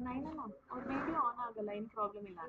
9 or maybe on ಆಗಲ್ಲ ಏನು problem ಇಲ್ಲ.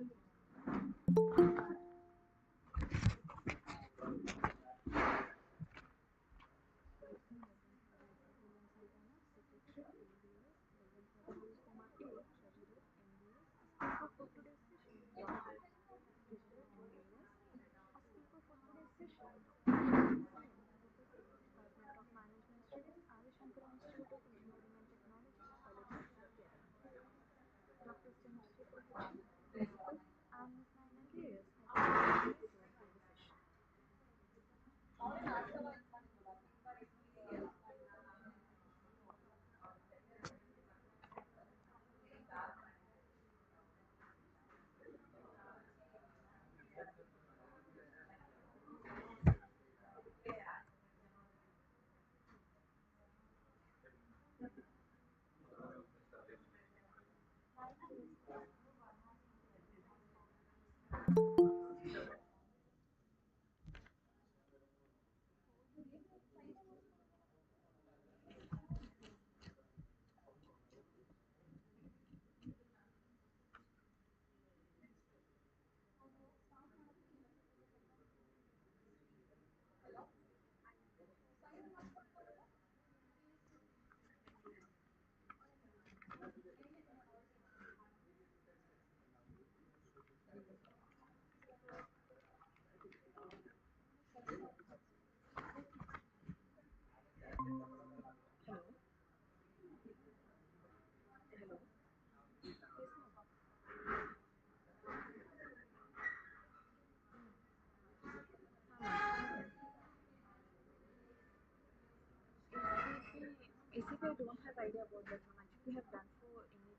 ACP, I don't have idea about that one. Actually, we have done for NEP.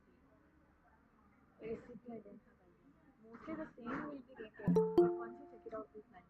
ACP, I don't have idea. Mostly the same will be retail, but once you check it out with 9.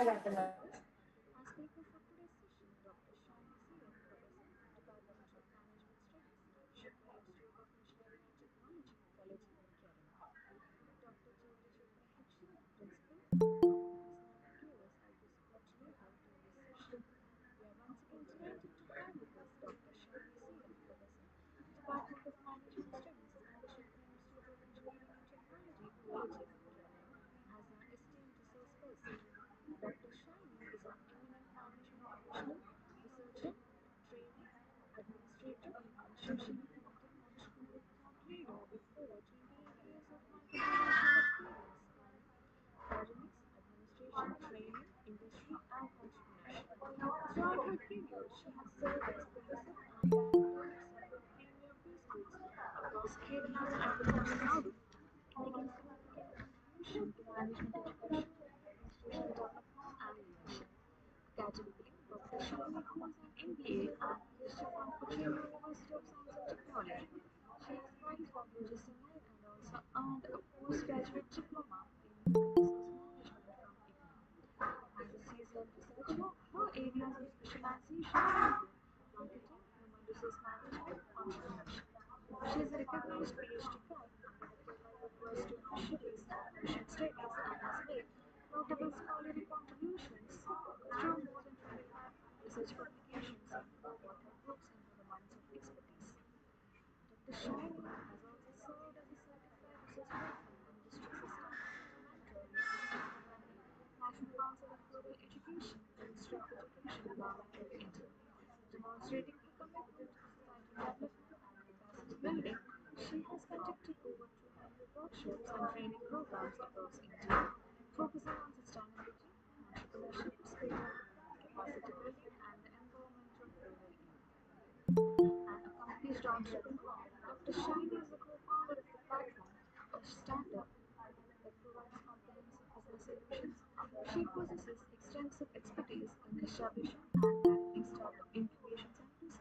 Yes, Gradually, Dr. Shalini holds an MBA and PhD from Kochi University of Science and Technology. She has filed for UGC NET and also earned a postgraduate diploma in business management from IGNOU. marketing, human resource management, entrepreneurship. She is a recognized PhD guide and director by University of Fisheries and Ocean Studies and has made notable scholarly contributions through more than 25 research publications in four author groups in her domains of expertise. Dr. Shaini has also served as a certified research person in the district system mentor with National Council of Rural Education, Ministry of Education, Government of India. Demonstrating her commitment to societal development and capacity building, she has conducted over 200 workshops and training programs across India, focusing on sustainability, entrepreneurship, skill capacity building, and the empowerment of rural youth. An accomplished entrepreneur, Dr. Shine is the co-founder of the platform, a startup that provides comprehensive business solutions. She possesses extensive expertise in establishing and managing startup incubation centers,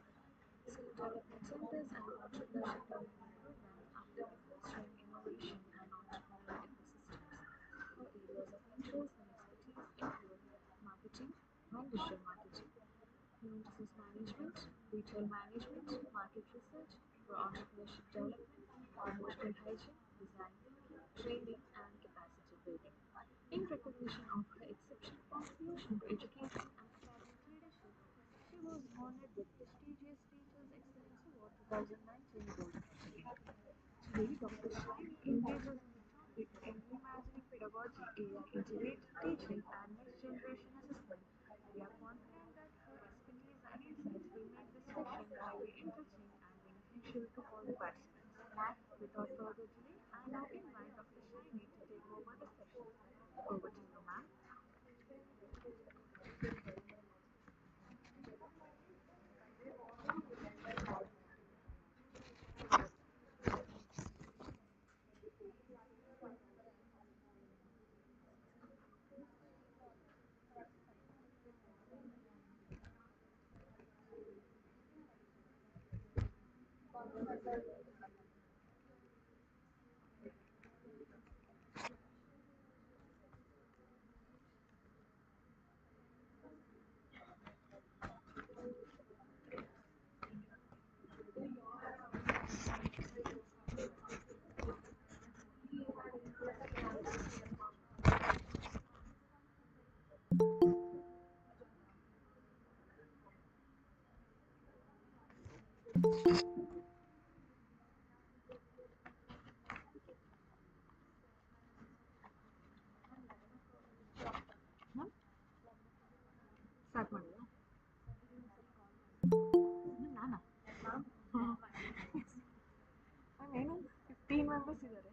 skill development centers, and entrepreneurship development programs, actively fostering innovation and entrepreneurial ecosystems. Her areas of interest and expertise include marketing, vendor marketing, human resource management, retail management, market research for entrepreneurship development, emotional hygiene, design thinking, training, and capacity building. In recognition of her exceptional contribution to education and strategic leadership, she was honored with prestigious Teachers Excellence Award 2019 Golden Jubilee. Today, Dr. Shine engages in the topic in reimagining pedagogy, AI integrated teaching, and next generation assessment. We are confident that her expertise and insights will make this session highly enriching and beneficial to all the participants. Without further delay, I now invite Dr. Shiny to take over the session. Over to you, ma'am. Ma'am, start ಮಾಡಿಲ್ಲ ನಾನಾ ma'am ಏನು 15 members ಇದ್ದಾರೆ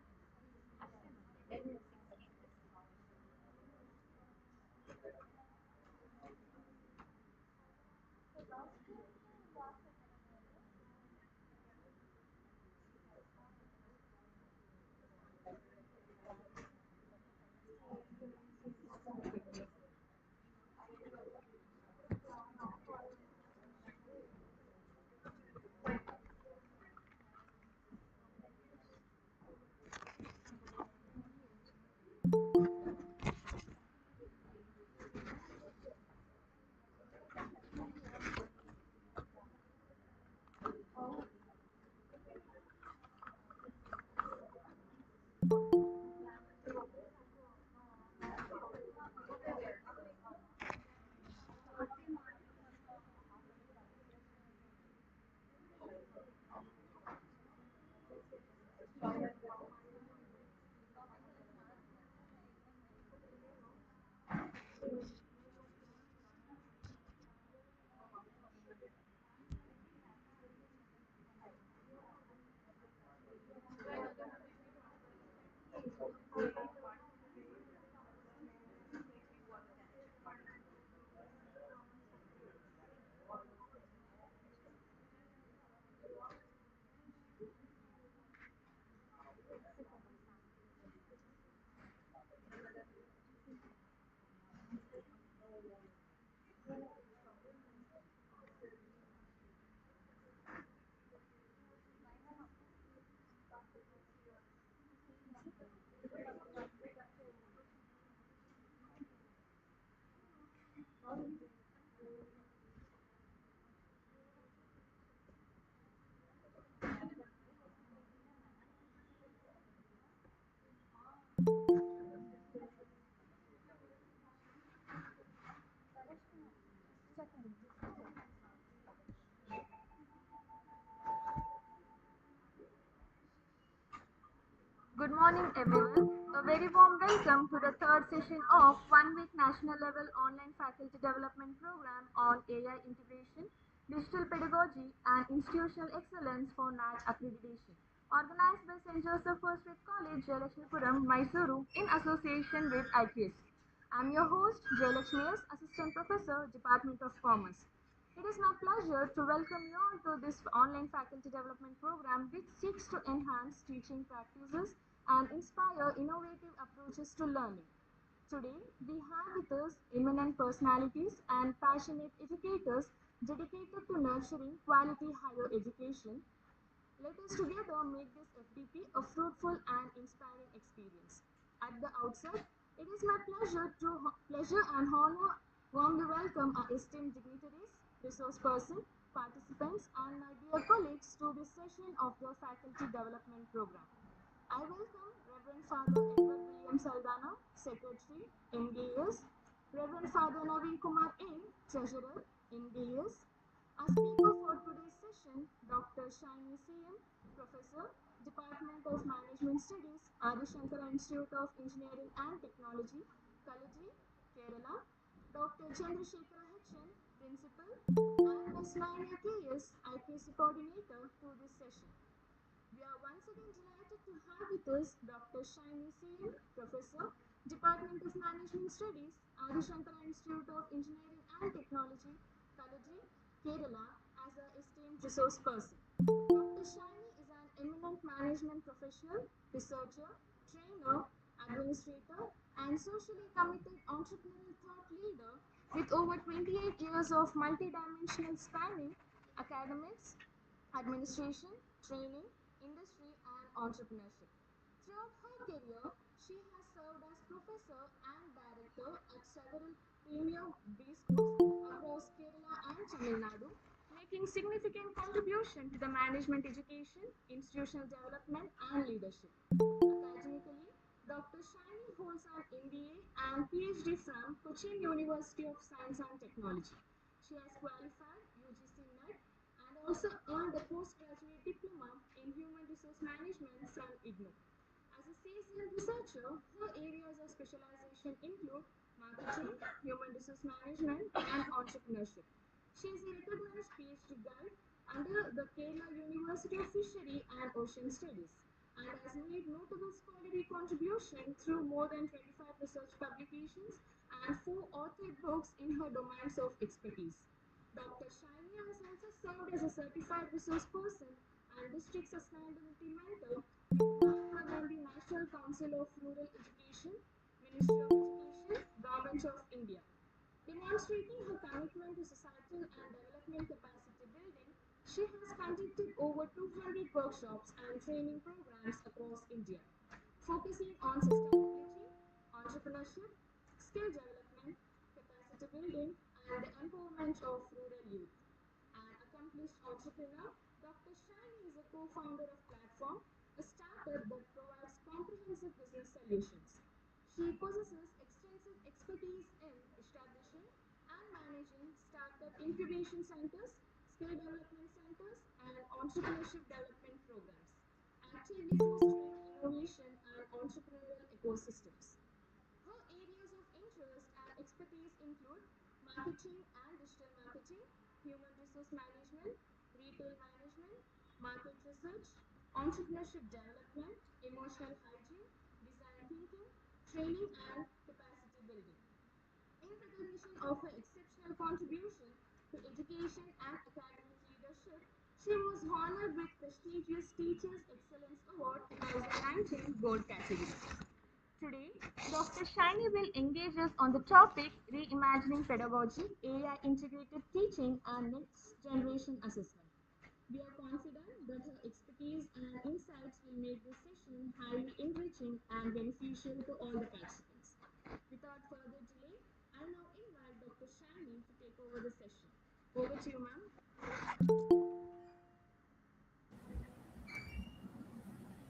everyone. A very warm welcome to the third session of one-week national level online faculty development program on AI integration, digital pedagogy, and institutional excellence for NAT accreditation, organized by St. Joseph First Faith College, Jayalakshmipuram, Mysore, in association with IQS. I'm your host, Jayalakshmi, Assistant Professor, Department of Commerce. It is my pleasure to welcome you all to this online faculty development program which seeks to enhance teaching practices and inspire innovative approaches to learning. Today, we have with us eminent personalities and passionate educators dedicated to nurturing quality higher education. Let us together make this FDP a fruitful and inspiring experience. At the outset, it is my pleasure and honor warmly welcome our esteemed dignitaries, resource person, participants, and my dear colleagues to this session of the Faculty Development Program. I welcome Reverend Father Edward William Saldana, Secretary, MDS, Reverend Father Naveen Kumar A, Treasurer, MDS. Our speaker for today's session, Dr. Shiny CM, Professor, Department of Management Studies, Adi Shankara Institute of Engineering and Technology, Kalaji, Kerala, Dr. Chandrasekhara HN, Principal, and Ms. Naina KS, IPC Coordinator to this session. We are once again delighted to have with us Dr. Shiny CM, Professor, Department of Management Studies, Adi Shankara Institute of Engineering and Technology, Kalaji, Kerala, as an esteemed resource person. Dr. Shiny is an eminent management professional, researcher, trainer, administrator, and socially committed entrepreneurial thought leader with over 28 years of multidimensional spanning academics, administration, training, industry, and entrepreneurship. Throughout her career, she has served as professor and director at several premier B schools across Kerala and Tamil Nadu, making significant contribution to the management education, institutional development, and leadership. Academically, Dr. Shiny holds an MBA and PhD from Cochin University of Science and Technology. She has qualified UGC NET and also earned a postgraduate diploma in human resource management from IGNOU. As a seasoned researcher, her areas of specialization include marketing, human resource management, and entrepreneurship. She is a recognized PhD guide under the Kerala University of Fishery and Ocean Studies and has made notable scholarly contribution through more than 25 research publications and 4 authored books in her domains of expertise. Dr. Shiny has also served as a certified resource person and district sustainability mentor with Mahatma Gandhi National Council of Rural Education, Ministry of Education, Government of India. Demonstrating her commitment to societal and development capacity building, she has conducted over 200 workshops and training programs across India, focusing on sustainability, entrepreneurship, skill development, capacity building, and the empowerment of rural youth. An accomplished entrepreneur, Dr. Shiny is a co-founder of Platform, a startup that provides comprehensive business solutions. She possesses extensive expertise in establishing and managing startup incubation centers, skill development centers, and entrepreneurship development programs, actively fostering innovation and entrepreneurial ecosystems. Her areas of interest and expertise include marketing and digital marketing, human resource management, retail management, market research, entrepreneurship development, emotional hygiene, design thinking, training, and capacity building. In recognition of her exceptional contribution to education and academic leadership, she was honored with prestigious Teachers Excellence Award 2019 Gold category. Today, Dr. Shiny will engage us on the topic Reimagining Pedagogy, AI Integrated Teaching, and Next Generation Assessment. We are confident that her expertise and insights will make this session highly enriching and beneficial to all the participants. Without further delay, I now invite Dr. Shiny to take over the session. Over to you, ma'am.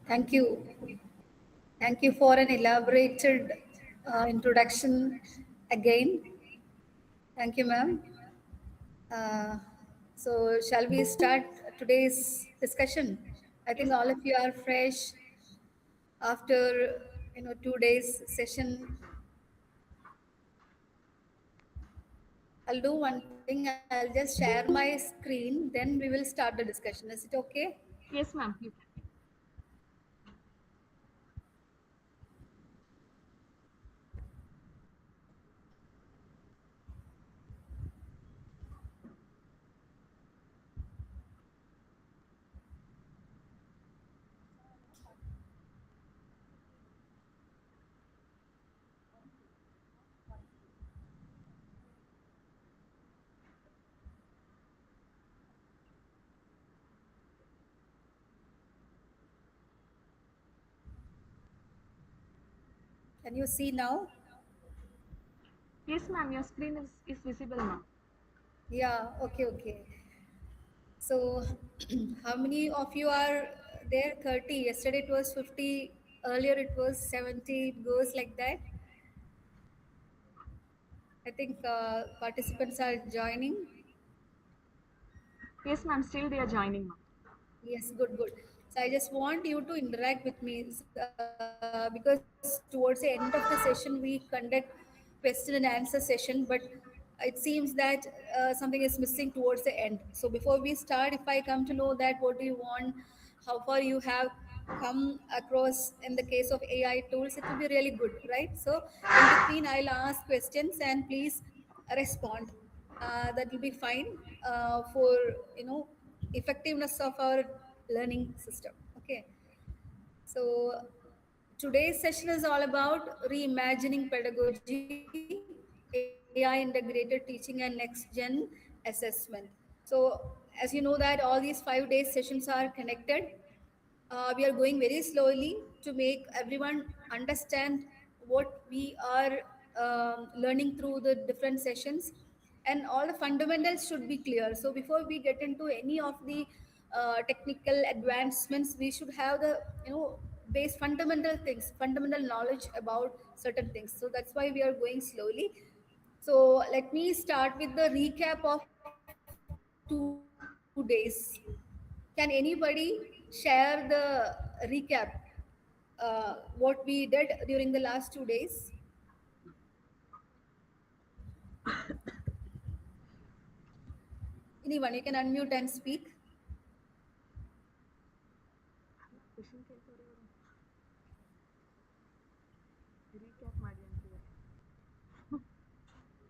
Thank you. Thank you for an elaborated introduction again. Thank you, ma'am. Uh, so, shall we start today's discussion? I think Yes, all of ma'am. you are fresh after 2 days session. I'll do one thing. I'll just share my screen, then we will start the discussion. Is it okay? Yes, ma'am. You can. Can you see now? Yes, ma'am. Your screen is visible, ma'am. Yeah, okay, okay. So, how many of you are there? 30. Yesterday it was 50. Earlier it was 70. It goes like that. I think participants are joining. Yes, ma'am. Still they are joining, ma'am. Yes, good, good. So I just want you to interact with me because towards the end of the session we conduct question and answer session, but it seems that something is missing towards the end. So before we start, if I come to know that what do you want, how far you have come across in the case of AI tools, it will be really good, right? So in between, I'll ask questions and please respond. That will be fine for effectiveness of our learning system. Okay, so today's session is all about reimagining pedagogy, AI integrated teaching, and next gen assessment. So, as you know, that all these 5 days sessions are connected. We are going very slowly to make everyone understand what we are learning through the different sessions, and all the fundamentals should be clear. So before we get into any of the technical advancements, we should have the base fundamental things, fundamental knowledge about certain things. So that's why we are going slowly. So let me start with the recap of 2 days. Can anybody share the recap? What we did during the last 2 days? Anyone, you can unmute and speak. Question ಕೇಳ್ತಾರೆ ಇವರು. Recap ಮಾಡಿ ಅಂತಿದ್ದಾರೆ.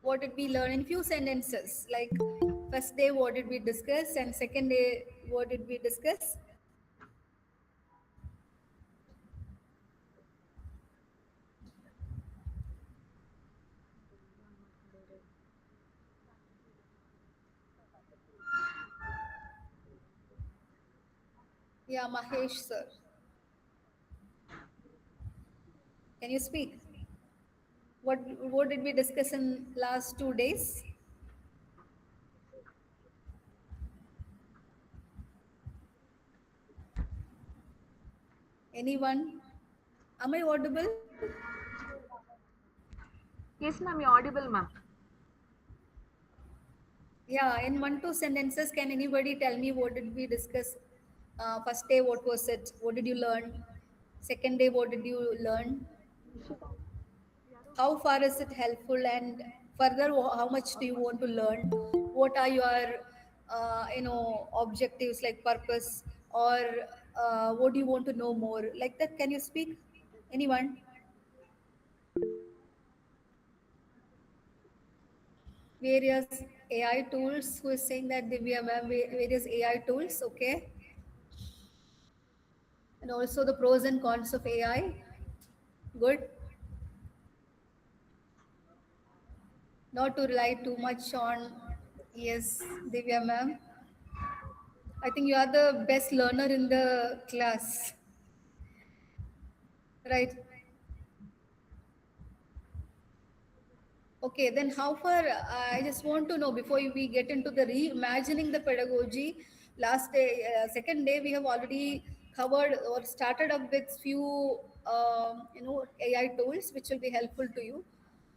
What did we learn in few sentences? Like first day, what did we discuss, and second day, what did we discuss? Yeah, Mahesh sir, can you speak? What did we discuss in last 2 days? Anyone? Am I audible? Yes, ma'am. You're audible, ma'am. Yeah, in 1 2 sentences, can anybody tell me what did we discuss? First day, what was it? What did you learn? Second day, what did you learn? Ishita. How far is it helpful, and further, how much do you want to learn? What are your, objectives like purpose, or what do you want to know more? Like that, can you speak? Anyone? Various AI tools. Who is saying that Divya ma'am? Various AI tools. Okay, and also the pros and cons of AI. Good. Not to rely too much on. Yes, Divya ma'am. I think you are the best learner in the class, right? Okay, then how far? I just want to know before we get into the reimagining the pedagogy. Last day, second day, we have already covered or started up with few, AI tools which will be helpful to you.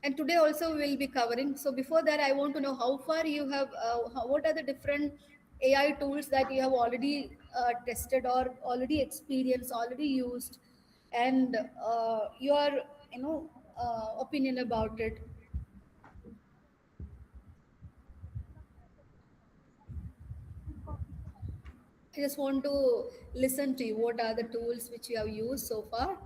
And today also we will be covering. So before that, I want to know how far you have. What are the different AI tools that you have already tested or already experienced, already used? and your opinion about it. I just want to listen to you. What are the tools which you have used so far?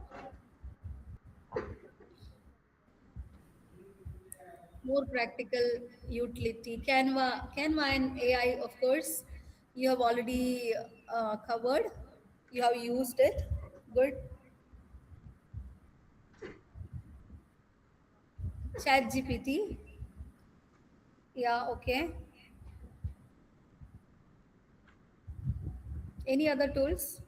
More practical utility. Canva and AI, of course, you have already covered. You have used it. Good. Chat GPT. Yeah, okay. Any other tools?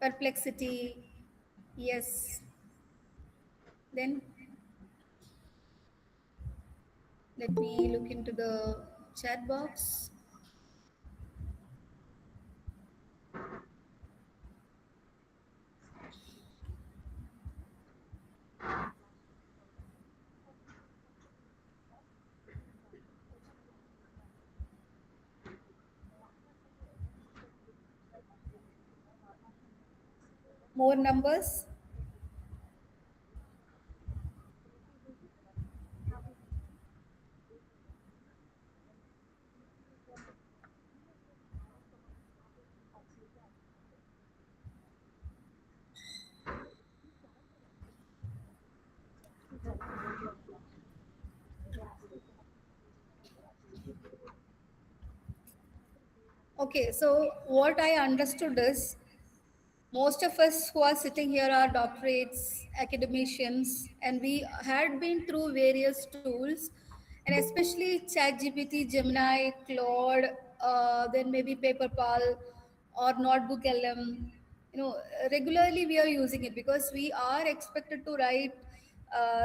Perplexity. Yes. Then let me look into the chat box. More numbers. Okay, so what I understood is most of us who are sitting here are doctorates, academicians, and we had been through various tools, and especially ChatGPT, Gemini, Claude, then maybe PaperPal or Notebook LM. You know, regularly we are using it because we are expected to write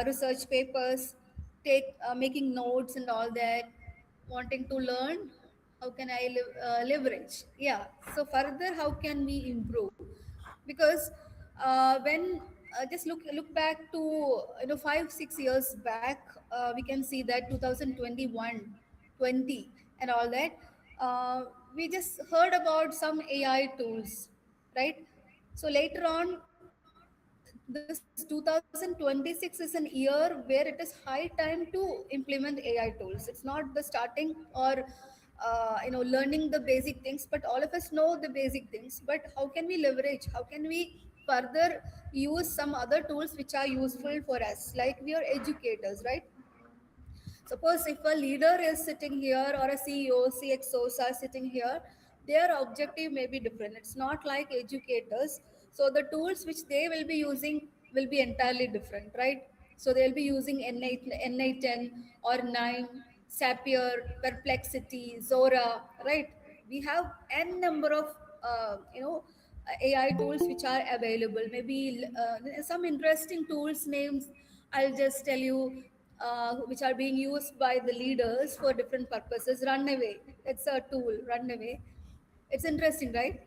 research papers, take making notes and all that, wanting to learn how can I leverage. Yeah. So further, how can we improve? Because when just look back to 5-6 years back, we can see that 2021, 20, and all that. We just heard about some AI tools, right? So later on, this 2026 is an year where it is high time to implement AI tools. It's not the starting or learning the basic things, but all of us know the basic things. But how can we leverage? How can we further use some other tools which are useful for us? Like we are educators, right? Suppose if a leader is sitting here or a CEO, CXOs are sitting here, their objective may be different. It's not like educators. So the tools which they will be using will be entirely different, right? So they'll be using N810 or 9, Zapier, Perplexity, Zora, right? We have n number of AI tools which are available. Maybe some interesting tools names I'll just tell you, which are being used by the leaders for different purposes. Runaway, it's a tool. Runaway, it's interesting, right?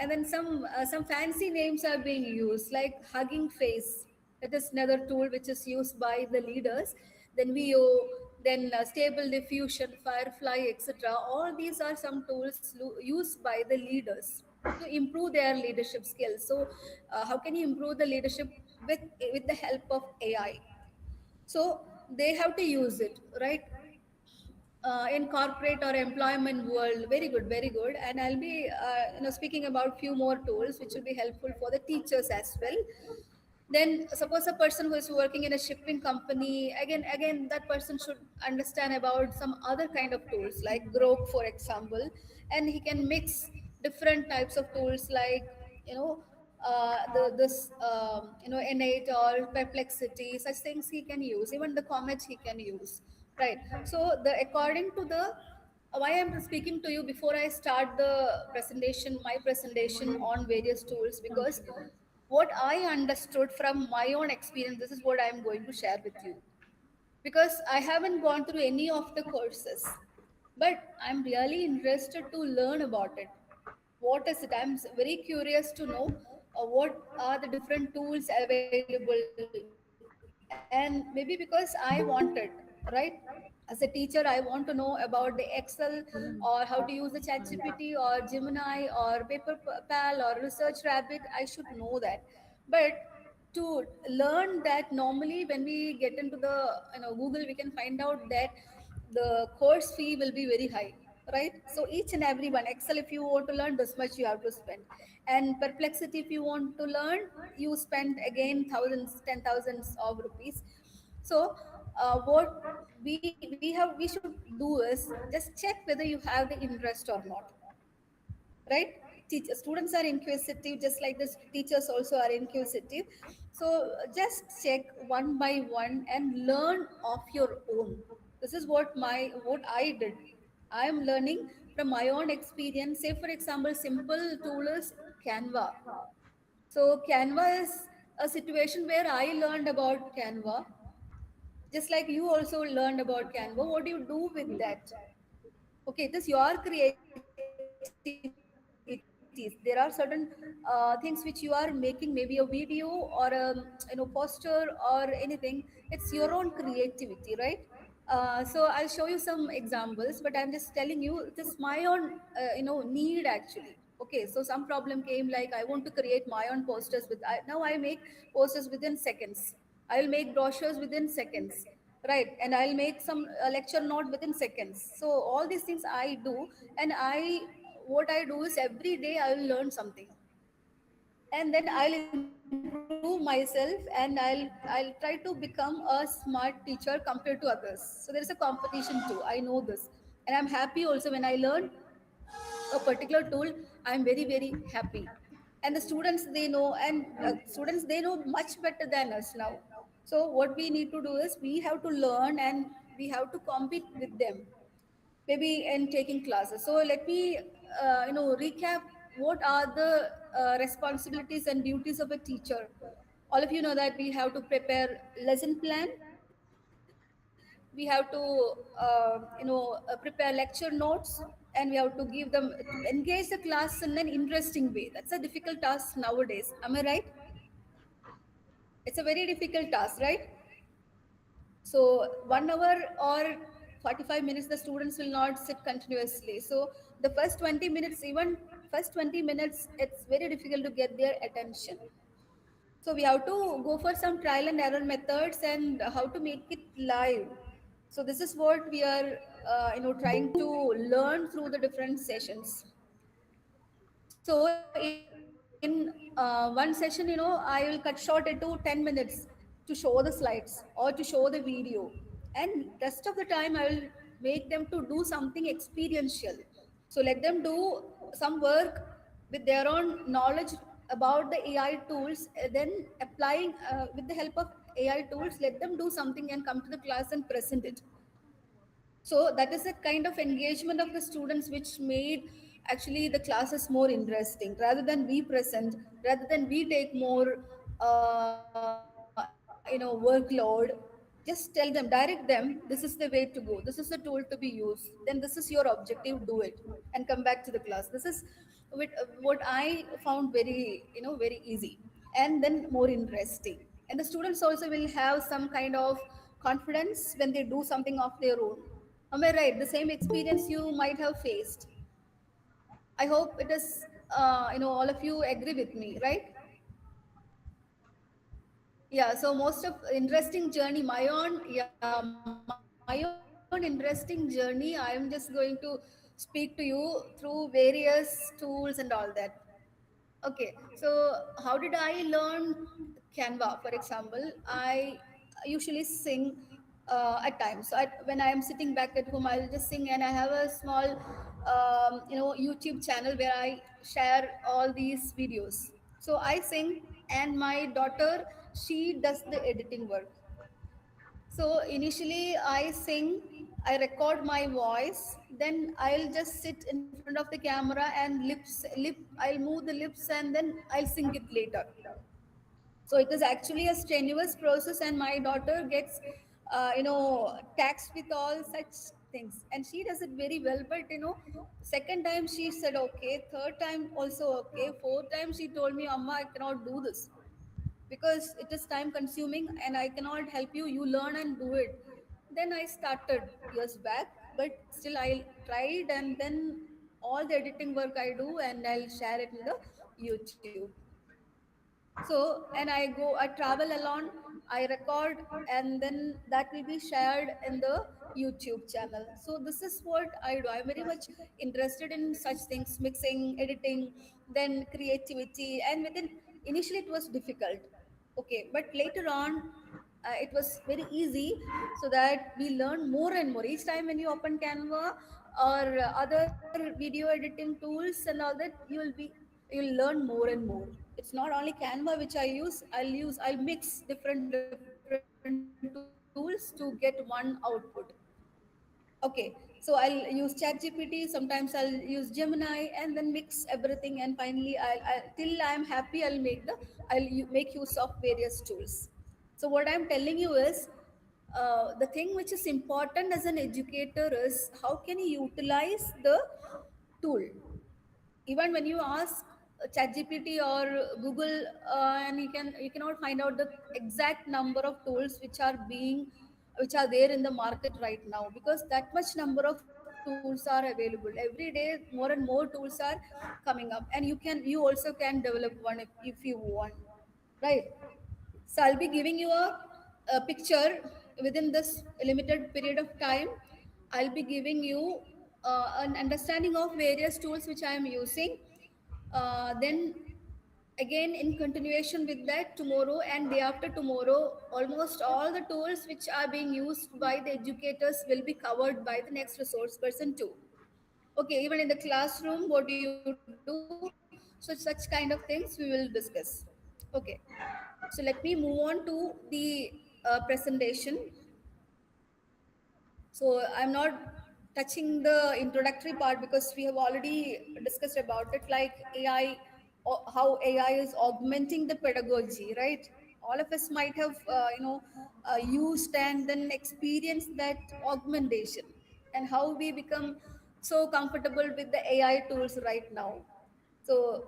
And then some fancy names are being used, like Hugging Face. That is another tool which is used by the leaders. Then VO, then Stable Diffusion, Firefly, etc. All these are some tools used by the leaders to improve their leadership skills. So, how can you improve the leadership with the help of AI? So they have to use it, right? In corporate or employment world. Very good, very good. And I'll be speaking about few more tools which will be helpful for the teachers as well. Then suppose a person who is working in a shipping company, again that person should understand about some other kind of tools like Grok, for example. And he can mix different types of tools like you know the this N8 or Perplexity, such things he can use. Even the Comet he can use, right? So the according to the why I'm speaking to you before I start the presentation, my presentation on various tools, because what I understood from my own experience, this is what I'm going to share with you. Because I haven't gone through any of the courses, but I'm really interested to learn about it. What is it? Very curious to know what are the different tools available, and maybe because I wanted, right? As a teacher, I want to know about the Excel, or how to use the chat gpt or Gemini or paper pal or research rabbit. I should know that. But to learn that, normally when we get into the Google, we can find out that the course fee will be very high, right? So each and every one, Excel, if you want to learn, this much you have to spend. And Perplexity, if you want to learn, you spend again thousands, ten thousands of rupees. So what we should do is just check whether you have the interest or not, right? Students are inquisitive, just like the teachers also are inquisitive. So just check one by one and learn of your own. This is what I did. I am learning from my own experience. Say for example, simple tool is Canva. So Canva is a situation where I learned about Canva, just like you also learned about Canva. What do you do with that? Okay, it is your creativities. There are certain things which you are making, maybe a video or a poster or anything. It's your own creativity, right? So I'll show you some examples, but I'm just telling you it is my own need actually. Okay, so some problem came, like I want to create my own posters now I make posters within seconds. I'll make brochures within seconds, right? And I'll make some lecture note within seconds. So all these things I do. And what I do is every day I will learn something, and then I'll improve myself, and I'll try to become a smart teacher compared to others. So there is a competition too, I know this. And I'm happy also when I learn a particular tool. I'm very very happy. And the students, they know, and students, they know much better than us now. So what we need to do is we have to learn, and we have to compete with them, maybe in taking classes. So let me recap what are the responsibilities and duties of a teacher. All of you know that we have to prepare lesson plan, we have to prepare lecture notes, and we have to give them, engage the class in an interesting way. That's a difficult task nowadays, am I right? It's a very difficult task, right? So 1 hour or 45 minutes, the students will not sit continuously. So the first 20 minutes, even first 20 minutes, it's very difficult to get their attention. So we have to go for some trial and error methods, and how to make it live. So this is what we are, trying to learn through the different sessions. So in one session, I will cut short into 10 minutes to show the slides or to show the video, and rest of the time I will make them to do something experiential. So let them do some work with their own knowledge about the AI tools, then applying with the help of AI tools. Let them do something and come to the class and present it. So that is a kind of engagement of the students which made actually the classes more interesting, rather than we present, rather than we take more workload. Just tell them, direct them, this is the way to go, this is the tool to be used, then this is your objective, do it, and come back to the class. This is what I found very, very easy, and then more interesting. And the students also will have some kind of confidence when they do something of their own. Am I right? The same experience you might have faced. I hope it is, all of you agree with me, right? Yeah, so most of interesting journey, my own interesting journey, I am just going to speak to you through various tools and all that. Okay, so how did I learn Canva? For example, I usually sing at times. So when I am sitting back at home, I'll just sing, and I have a small, YouTube channel where I share all these videos. So I sing, and my daughter, she does the editing work. So initially, I sing, I record my voice, then I'll just sit in front of the camera and I'll move the lips, and then I'll sing it later. So it is actually a strenuous process, and my daughter gets, taxed with all such things, and she does it very well. But second time she said okay, third time also okay, fourth time she told me, "Amma, I cannot do this because it is time consuming and I cannot help you. You learn and do it." Then I started years back, but still I tried, and then all the editing work I do and I'll share it in the YouTube. So, and I travel alone, I record, and then that will be shared in the YouTube channel. So, this is what I do. I'm very much interested in such things, mixing, editing, then creativity. And within, initially, it was difficult. Okay, but later on, it was very easy, so that we learn more and more each time when you open Canva or other video editing tools and all that. You'll learn more and more. It's not only Canva which I use. I'll mix different tools to get one output. Okay, so I'll use ChatGPT. Sometimes I'll use Gemini, and then mix everything, and finally, till I'm happy, make use of various tools. So what I'm telling you is, the thing which is important as an educator is how can you utilize the tool. Even when you ask ChatGPT or Google, and you cannot find out the exact number of tools which are there in the market right now, because that much number of tools are available every day. More and more tools are coming up, and you also can develop one if you want, right? So I'll be giving you a picture within this limited period of time. I'll be giving you an understanding of various tools which I am using. Then again, in continuation with that, tomorrow and day after tomorrow, almost all the tools which are being used by the educators will be covered by the next resource person too. Okay, even in the classroom, what do you do? So such kind of things we will discuss. Okay, so let me move on to the presentation. So I'm not touching the introductory part because we have already discussed about it, like AI, how AI is augmenting the pedagogy, right? All of us might have, used and then experienced that augmentation, and how we become so comfortable with the AI tools right now. So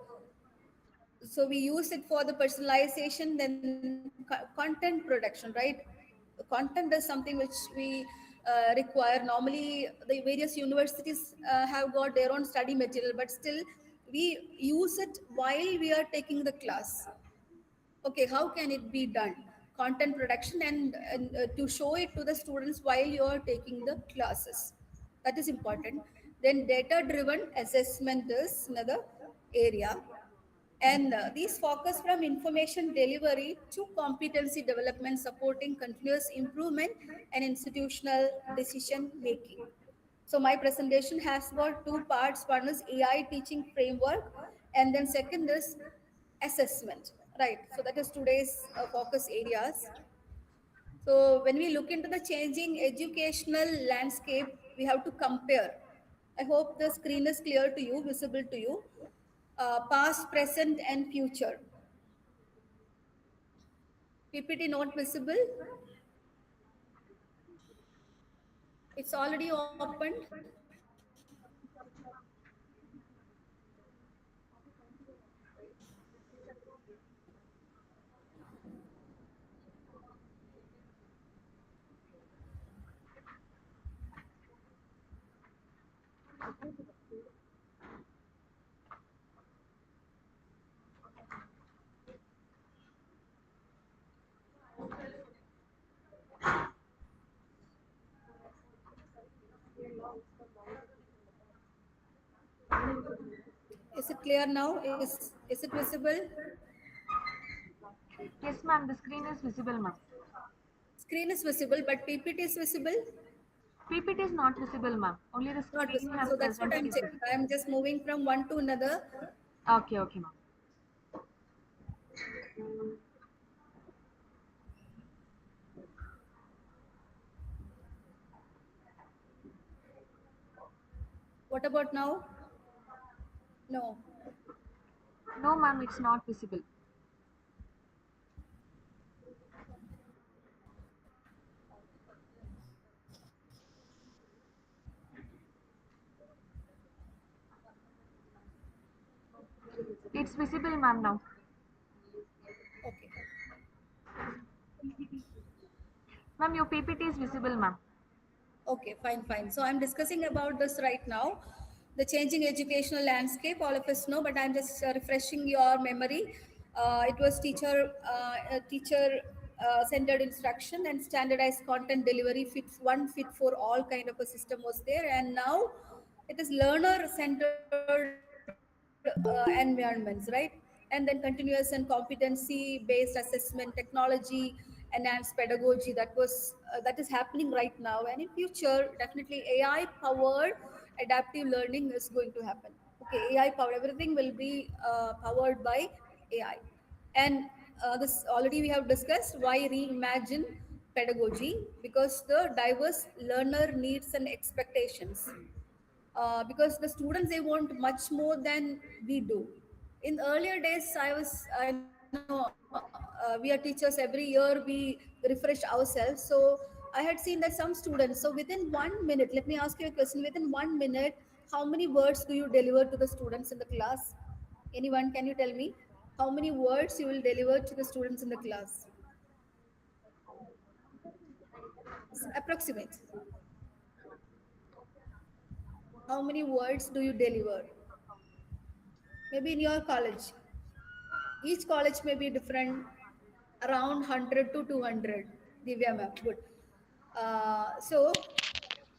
we use it for the personalization, then content production, right? Content is something which we require normally. The various universities have got their own study material, but still we use it while we are taking the class. Okay, how can it be done? Content production, and to show it to the students while you are taking the classes, that is important. Then data driven assessment is another area, and these focus from information delivery to competency development, supporting continuous improvement and institutional decision making. So my presentation has got two parts. One is AI teaching framework, and then second is assessment. Right. So that is today's focus areas. So when we look into the changing educational landscape, we have to compare. I hope the screen is clear to you, visible to you. Past, present, and future. PPT not visible. It's already opened. Is it clear now? Is it visible? Yes, ma'am, the screen is visible, ma'am. Screen is visible, but PPT is visible. PPT is not visible, ma'am. Only the Not screen you visible. have So that's what presented I'm is checking. visible. I'm just moving from one to another. Okay, okay, ma'am. What about now? No. No, ma'am, it's not visible. It's visible, ma'am, now. Okay. Ma'am, your PPT is visible, ma'am. Okay, fine, fine. So I'm discussing about this right now, the changing educational landscape. All of us know, but I'm just refreshing your memory. It was teacher centered instruction and standardized content delivery, fit for all kind of a system was there, and now it is learner centered environments, right? And then continuous and competency based assessment technology, enhanced pedagogy, that is happening right now, and in future definitely AI powered adaptive learning is going to happen. Okay, AI powered, everything will be powered by AI. And this already we have discussed why reimagine pedagogy, because the diverse learner needs and expectations, because the students they want much more than we do. In earlier days, I know we are teachers. Every year we refresh ourselves. So I had seen that some students. So within 1 minute, let me ask you a question. Within 1 minute, how many words do you deliver to the students in the class? Anyone? Can you tell me how many words you will deliver to the students in the class? Approximate. How many words do you deliver? Maybe in your college. Each college may be different, around 100 to 200. Divya ma'am, good. So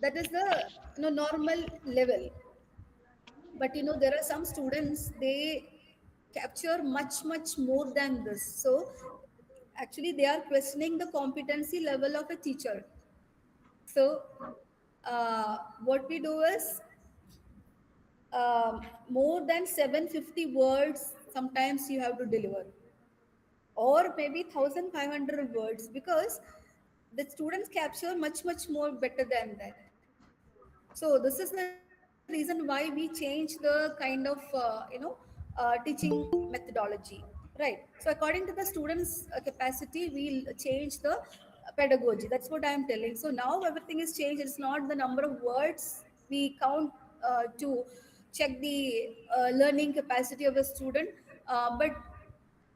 that is the normal level. But there are some students they capture much more than this. So actually they are questioning the competency level of a teacher. So what we do is more than 750 words sometimes you have to deliver, or maybe 1500 words, because the students capture much more better than that. So this is the reason why we change the kind of teaching methodology, right? So according to the students capacity we'll change the pedagogy. That's what I'm telling. So now everything is changed. It's not the number of words we count to check the learning capacity of a student, but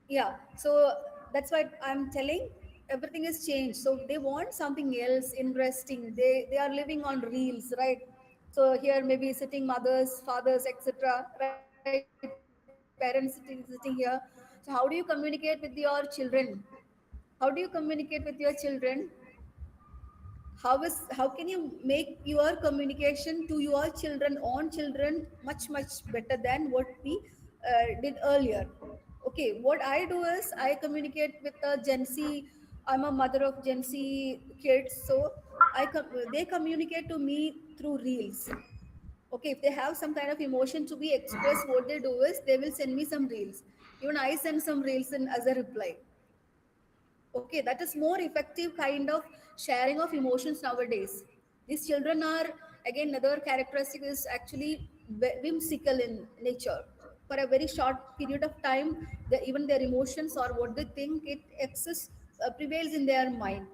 yeah. So that's why I'm telling, everything is changed. So they want something else interesting. They are living on reels, right? So here maybe sitting mothers, fathers, etc., right? Parents sitting here. So how do you communicate with your children? How do you communicate with your children? How can you make your communication to your children, on children, much better than what we did earlier? Okay, what I do is I communicate with the Gen Z. I'm a mother of Gen Z kids, so they communicate to me through reels. Okay, if they have some kind of emotion to be expressed, what they do is they will send me some reels. Even I send some reels in as a reply. Okay, that is more effective kind of sharing of emotions nowadays. These children are, again, another characteristic is actually whimsical in nature. For a very short period of time, even their emotions or what they think, it exists, prevails in their mind.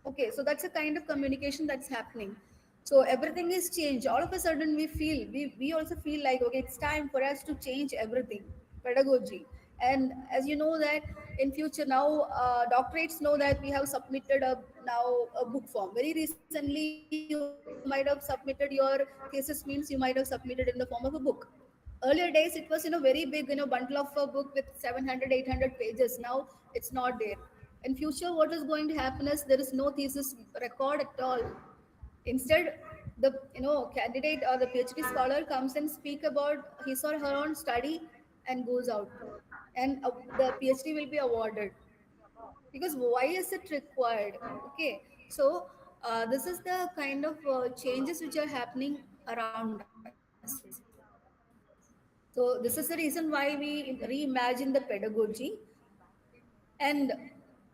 Okay, so that's a kind of communication that's happening. So everything is changed. All of a sudden, we also feel like, okay, it's time for us to change everything, pedagogy. And as you know that in future now, doctorates know that we have submitted now a book form. Very recently, you might have submitted your thesis, means you might have submitted in the form of a book. Earlier days it was very big, bundle of a book with 700, 800 pages. Now it's not there. In future, what is going to happen is there is no thesis record at all. Instead, the candidate or the PhD scholar comes and speak about his or her own study and goes out, and the PhD will be awarded. Because why is it required? Okay, so this is the kind of changes which are happening around us. So this is the reason why we reimagine the pedagogy. And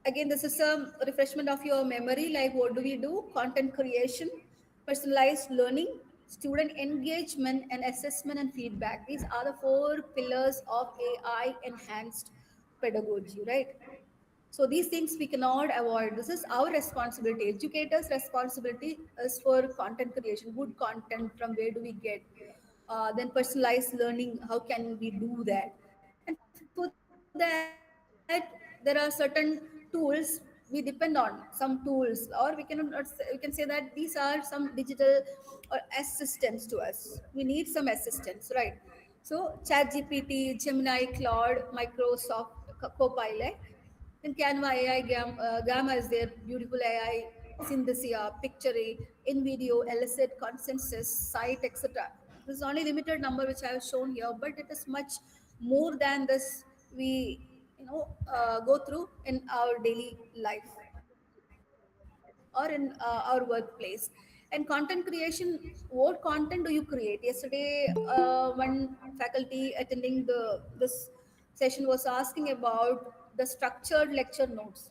again, this is a refreshment of your memory. Like, what do we do? Content creation, personalized learning, student engagement, and assessment and feedback. These are the four pillars of AI enhanced pedagogy, right? So these things we cannot avoid. This is our responsibility. Educators' responsibility is for content creation, good content. From where do we get? Then personalized learning. How can we do that? And for that, there are certain tools. we depend on some tools, or we can not say, we can say that these are some digital or assistants to us. We need some assistance, right? So chat gpt, gemini, claude, microsoft copilot, then canva ai, gamma is their beautiful ai, synthesia, pictory, InVideo, elicit, consensus, site, etc. This is only limited number which I have shown here, but it is much more than this we go through in our daily life or in our workplace. And content creation, what content do you create? Yesterday one faculty attending this session was asking about the structured lecture notes.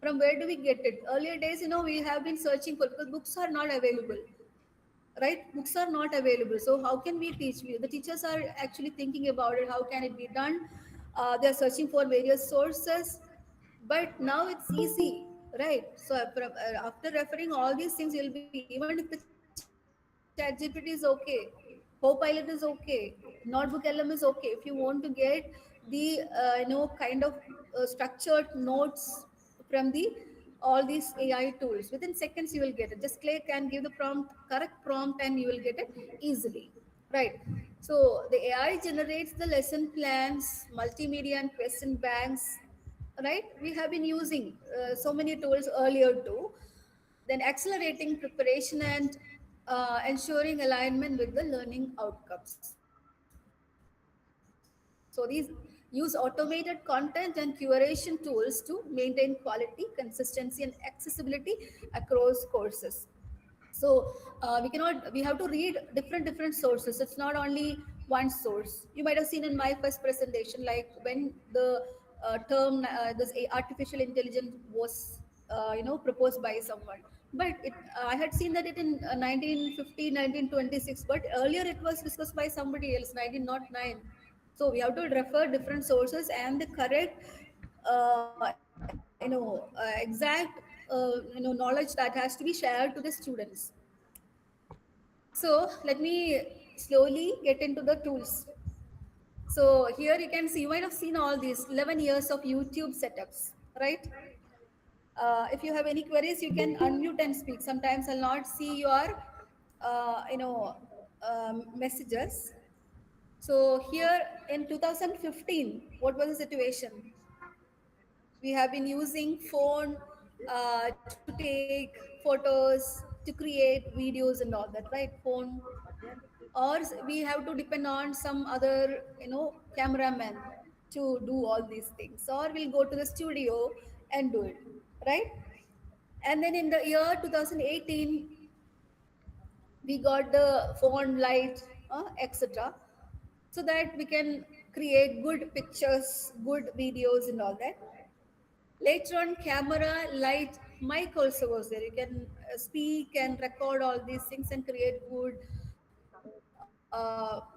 From where do we get it? Earlier days, we have been searching for, because books are not available, right? Books are not available, so how can we teach? The teachers are actually thinking about it, how can it be done. They're searching for various sources, but now it's easy, right? So after referring all these things, you'll be, even if the chat gpt is okay, copilot is okay, notebook lm is okay, if you want to get the kind of structured notes from the all these AI tools, within seconds you will get it. Just click and give the correct prompt, and you will get it easily, right? So the AI generates the lesson plans, multimedia and question banks, right? We have been using so many tools earlier too. Then accelerating preparation and ensuring alignment with the learning outcomes. So these use automated content and curation tools to maintain quality, consistency, and accessibility across courses. So we have to read different sources. It's not only one source. You might have seen in my first presentation, like when the term this artificial intelligence was proposed by someone, but I had seen that it in 1950, 1926, but earlier it was discussed by somebody else, 1909. So we have to refer different sources and the correct exact knowledge that has to be shared to the students. So let me slowly get into the tools. So here you can see, you might have seen all these 11 years of YouTube setups, right? If you have any queries, you can unmute and speak. Sometimes I'll not see your, messages. So here in 2015, what was the situation? We have been using phone to take photos, to create videos and all that, right? Phone, or we have to depend on some other cameraman to do all these things, or we'll go to the studio and do it, right? And then in the year 2018, we got the phone light, etc., so that we can create good pictures, good videos and all that. Later on, camera, light, mic also was there. You can speak and record all these things and create good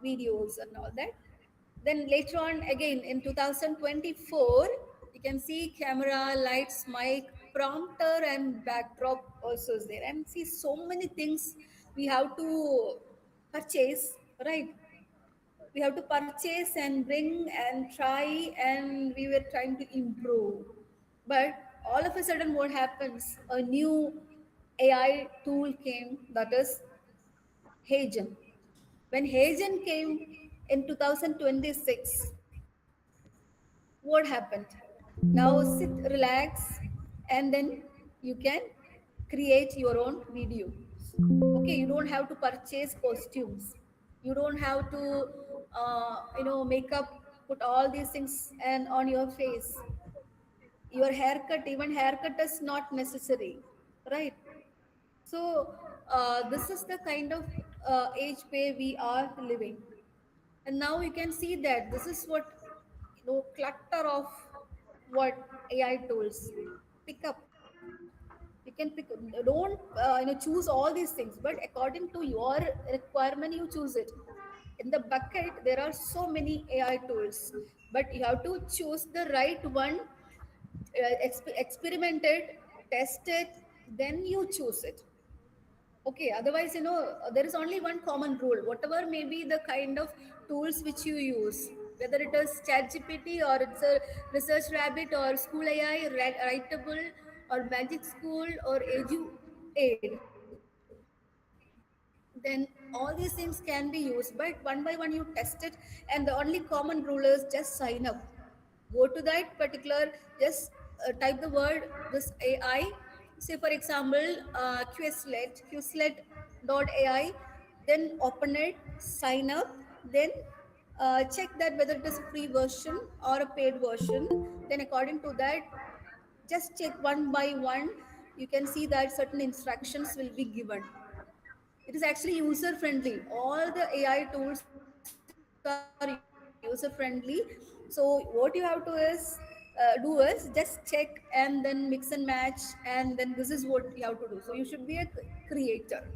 videos and all that. Then later on, again in 2024, you can see camera, lights, mic, prompter, and backdrop also is there. And see, so many things we have to purchase, right? We have to purchase and bring and try, and we were trying to improve. But all of a sudden, what happens? A new AI tool came, that is Hagen. When Hagen came in 2026, what happened? Now sit, relax, and then you can create your own video. Okay, you don't have to purchase costumes. You don't have to, make up, put all these things and on your face. Your haircut, even haircut is not necessary, right? So this is the kind of age where we are living. And now you can see that this is what, clutter of what AI tools pick up. You can pick, don't choose all these things, but according to your requirement you choose it. In the bucket there are so many AI tools, but you have to choose the right one, experiment it, test it, then you choose it. Okay, otherwise, there is only one common rule. Whatever may be the kind of tools which you use, whether it is ChatGPT or it's a Research Rabbit or School AI, Writable, or Magic School or Edu Aid, then all these things can be used. But one by one you test it, and the only common rule is just sign up. Go to that particular, just type the word this AI. Say for example, Quizlet.ai, then open it, sign up, then check that whether it is a free version or a paid version. Then according to that, just check one by one. You can see that certain instructions will be given. It is actually user friendly. All the AI tools are user friendly. So what you have to do is just check and then mix and match, and then this is what you have to do. So you should be a creator.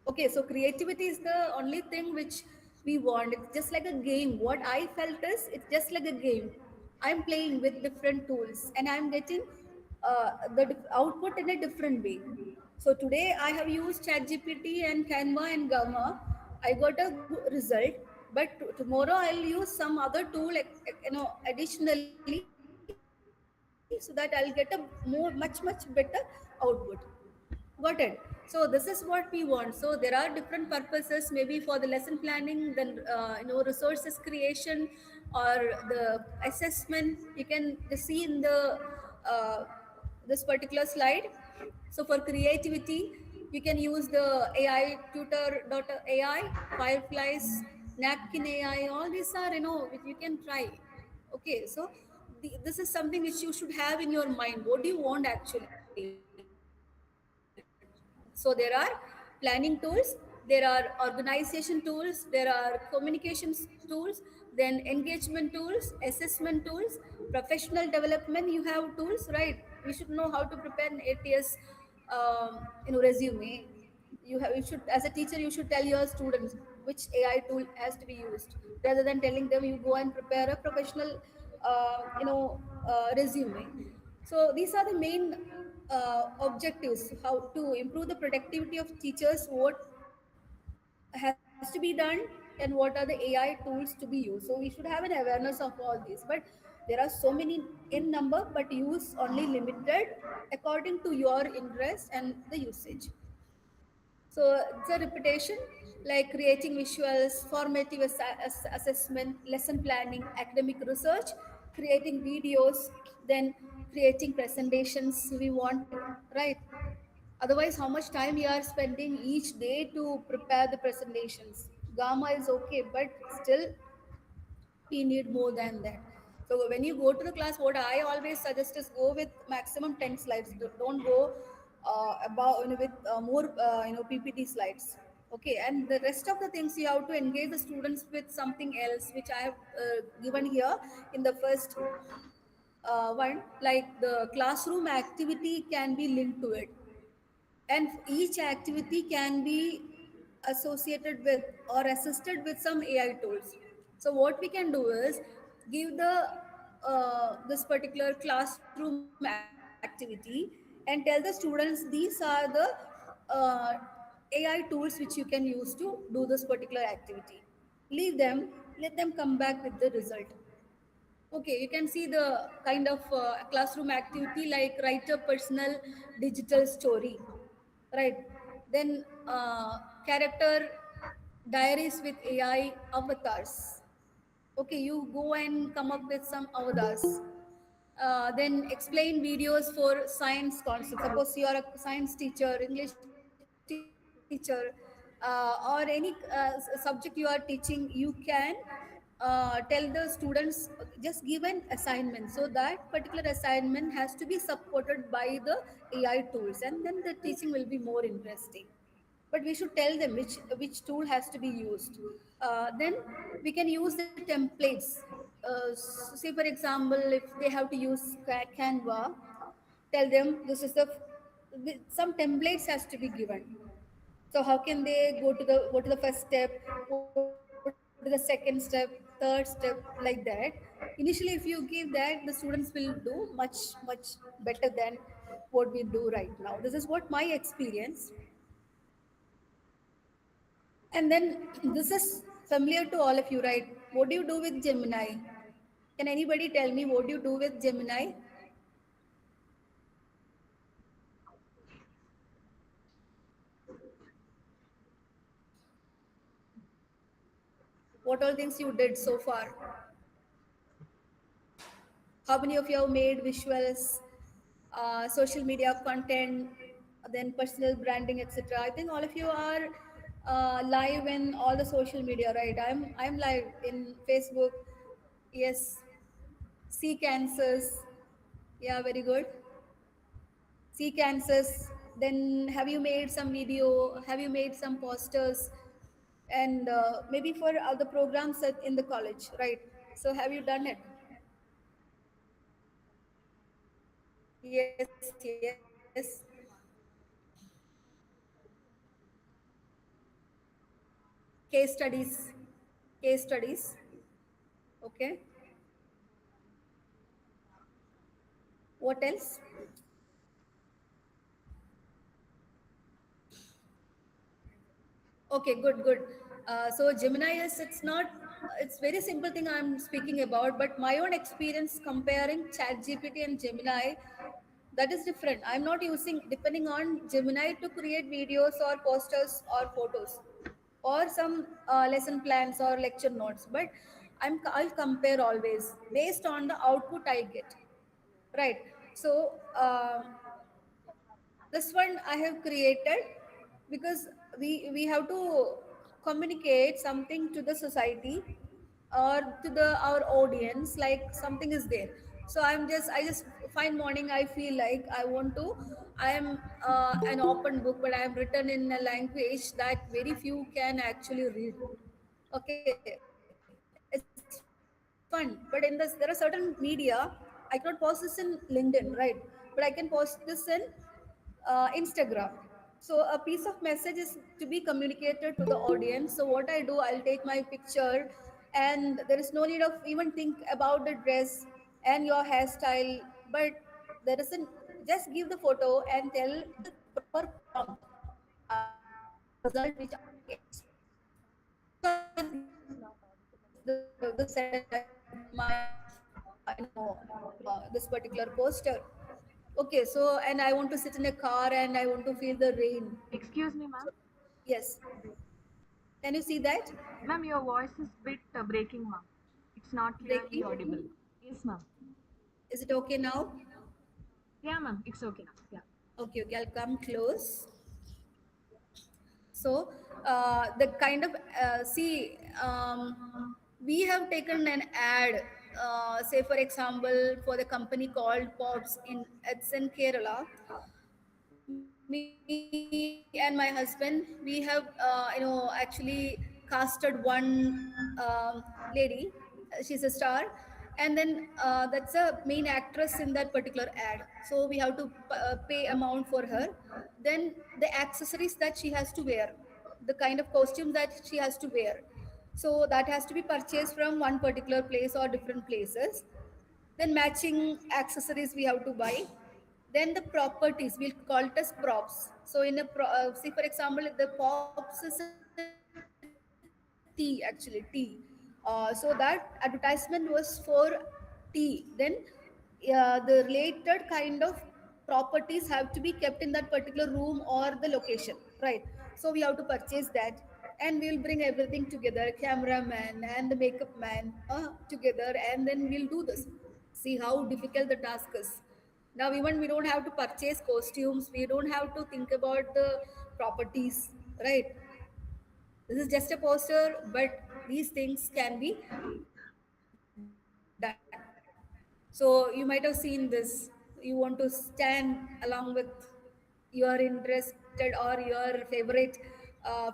Okay, so creativity is the only thing which we want. It's just like a game. What I felt is it's just like a game. I'm playing with different tools and I'm getting output in a different way. So today I have used ChatGPT and Canva and Gamma. I got a good result, but tomorrow I'll use some other tool, additionally, so that I'll get a much better output. Got it? So this is what we want. So there are different purposes, maybe for the lesson planning, then resources creation, or the assessment. You can just see in the uh, this particular slide. So for creativity, you can use the AI tutor.ai, Fireflies, Napkin AI. All these are which you can try. Okay, so this is something which you should have in your mind. What do you want actually? So there are planning tools, there are organization tools, there are communications tools, then engagement tools, assessment tools, professional development. You have tools, right? You should know how to prepare an ATS resume. You should, as a teacher, you should tell your students which AI tool has to be used, rather than telling them you go and prepare a professional resume. So these are the main objectives, how to improve the productivity of teachers, what has to be done, and what are the AI tools to be used. So we should have an awareness of all these. But there are so many in number, but use only limited according to your interest and the usage. So it's a repetition, like creating visuals, formative assessment, lesson planning, academic research, creating videos, then creating presentations. We want it, right? Otherwise, how much time we are spending each day to prepare the presentations? Gamma is okay, but still we need more than that. So when you go to the class, what I always suggest is go with maximum 10 slides. Don't go about with more PPT slides. Okay, and the rest of the things you have to engage the students with something else, which I have given here in the first one, like the classroom activity can be linked to it, and each activity can be associated with or assisted with some AI tools. So what we can do is give the this particular classroom activity and tell the students these are the uh, AI tools which you can use to do this particular activity. Leave them, let them come back with the result. Okay, you can see the kind of classroom activity like write a personal digital story, right? Then character diaries with AI avatars. Okay, you go and come up with some avatars. Then explain videos for science concepts. Suppose you are a science teacher, English teacher, or any subject you are teaching, you can tell the students, just give an assignment. So that particular assignment has to be supported by the AI tools, and then the teaching will be more interesting. But we should tell them which tool has to be used. Then we can use the templates. Say for example, if they have to use Canva, tell them this is the some templates has to be given. So how can they go to the first step, go to the second step, third step, like that? Initially, if you give that, the students will do much better than what we do right now. This is what my experience. And then this is familiar to all of you, right? What do you do with Gemini? Can anybody tell me what do you do with Gemini? what all things you did so far. How many of you have made visuals, social media content, then personal branding, etc. I think all of you are live in all the social media, right? I'm live in Facebook. Yes, see cancers. Yeah, very good. See cancers. Then have you made some video? Have you made some posters? And maybe for other programs in the college, right? So have you done it? Yes, yes. Case studies. Case studies. Okay. What else? Okay, good, good. So Gemini is, it's not, it's very simple thing I'm speaking about, but my own experience comparing Chat GPT and Gemini, that is different. I'm not using, depending on Gemini to create videos or posters or photos or some lesson plans or lecture notes, but I'll compare always based on the output I get, right? So this one I have created because we have to communicate something to the society or to the our audience, like something is there. So I just find morning I feel like I want to, I am an open book, but I am written in a language that very few can actually read. Okay, it's fun, but in this there are certain media I cannot post this in LinkedIn, right? But I can post this in Instagram. So a piece of message is to be communicated to the audience. So what I do, I'll take my picture, and there is no need of even think about the dress and your hairstyle, but there isn't, just give the photo and tell the proper prompt. I'll give you the result which I expect. So I'll just the send that my this particular poster. Okay, so and I want to sit in a car and I want to feel the rain. Excuse me, ma'am. Yes, can you see that? Ma'am, your voice is bit breaking, ma'am. It's not clearly Breaking. audible. Yes, ma'am. Is it okay now? Yeah, ma'am. It's okay now. Yeah. Okay, okay, I'll come close. So the kind of see we have taken an ad, say for example for the company called Pops in, it's in Kerala. Me and my husband, we have actually casted one lady. She's a star, and then that's a main actress in that particular ad. So we have to pay amount for her. Then the accessories that she has to wear, the kind of costume that she has to wear, so that has to be purchased from one particular place or different places. Then matching accessories we have to buy. Then the properties, we'll call it as props. So in a see for example, the pops is a tea, actually tea. So that advertisement was for tea. Then the related kind of properties have to be kept in that particular room or the location, right? So we have to purchase that, and we'll bring everything together, cameraman and the makeup man together, and then we'll do this. See how difficult the task is. Now even we don't have to purchase costumes, we don't have to think about the properties, right? This is just a poster, but these things can be done. So you might have seen this. You want to stand along with your interested or your favorite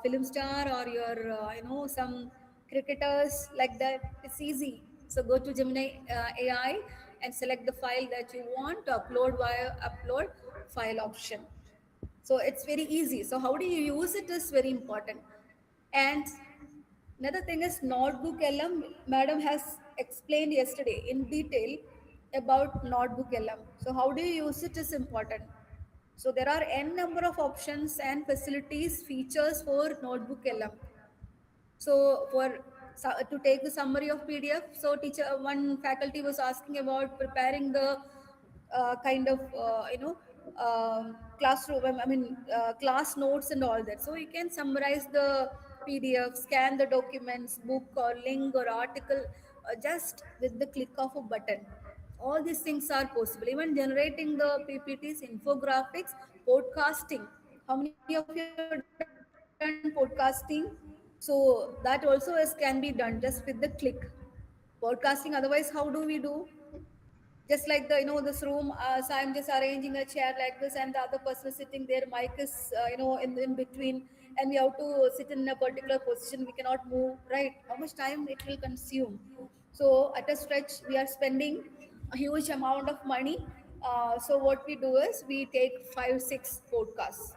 film star or your some cricketers like that. It's easy. So go to Gemini AI and select the file that you want to upload via upload file option. So it's very easy. So how do you use it is very important. And another thing is notebook LM. Madam has explained yesterday in detail about notebook LM. So how do you use it is important. So there are n number of options and facilities features for notebook LM. So for to take the summary of PDF, so teacher one faculty was asking about preparing the kind of classroom. I mean class notes and all that. So you can summarize the PDF, scan the documents, book or link or article, just with the click of a button. All these things are possible. Even generating the PPTs, infographics, podcasting. How many of you have done podcasting? So that also is can be done just with the click. Podcasting, otherwise, how do we do? Just like the this room, so I'm just arranging a chair like this and the other person is sitting there, mic is in between, and we have to sit in a particular position, we cannot move, right? How much time it will consume? So at a stretch we are spending a huge amount of money. So what we do is we take 5 6 podcasts,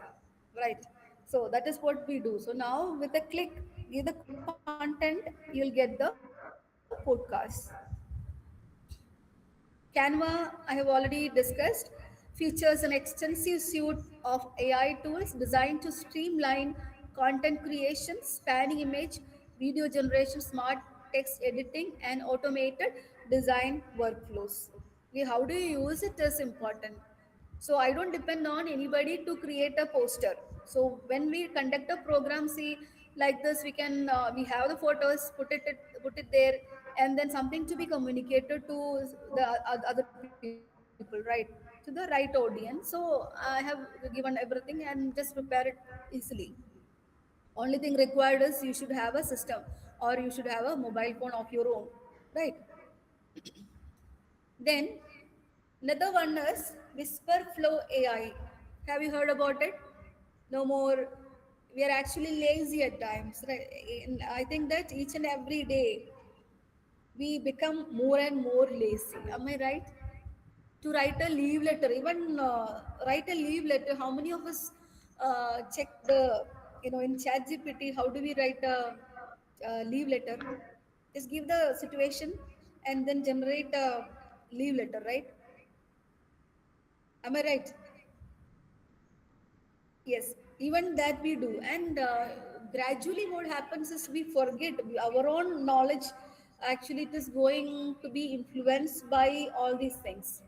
right? So that is what we do. So now with a click, give the content, you'll get the podcast. Canva, I have already discussed, features an extensive suite of AI tools designed to streamline content creation, spanning image, video generation, smart text editing, and automated design workflows. How do you use it is important. So I don't depend on anybody to create a poster. So when we conduct a program, see, like this, we have the photos, put it there, and then something to be communicated to the other people, right? To the right audience. So I have given everything and just prepare it easily. Only thing required is you should have a system, or you should have a mobile phone of your own, right? Then another one is Whisper Flow AI. Have you heard about it? No more. We are actually lazy at times, right? And I think that each and every day we become more and more lazy. Am I right? To write a leave letter, even write a leave letter. How many of us check the in Chat GPT? How do we write a leave letter? Just give the situation and then generate a leave letter, right? Am I right? Yes, even that we do. And gradually, what happens is we forget our own knowledge. Actually, it is going to be influenced by all these things.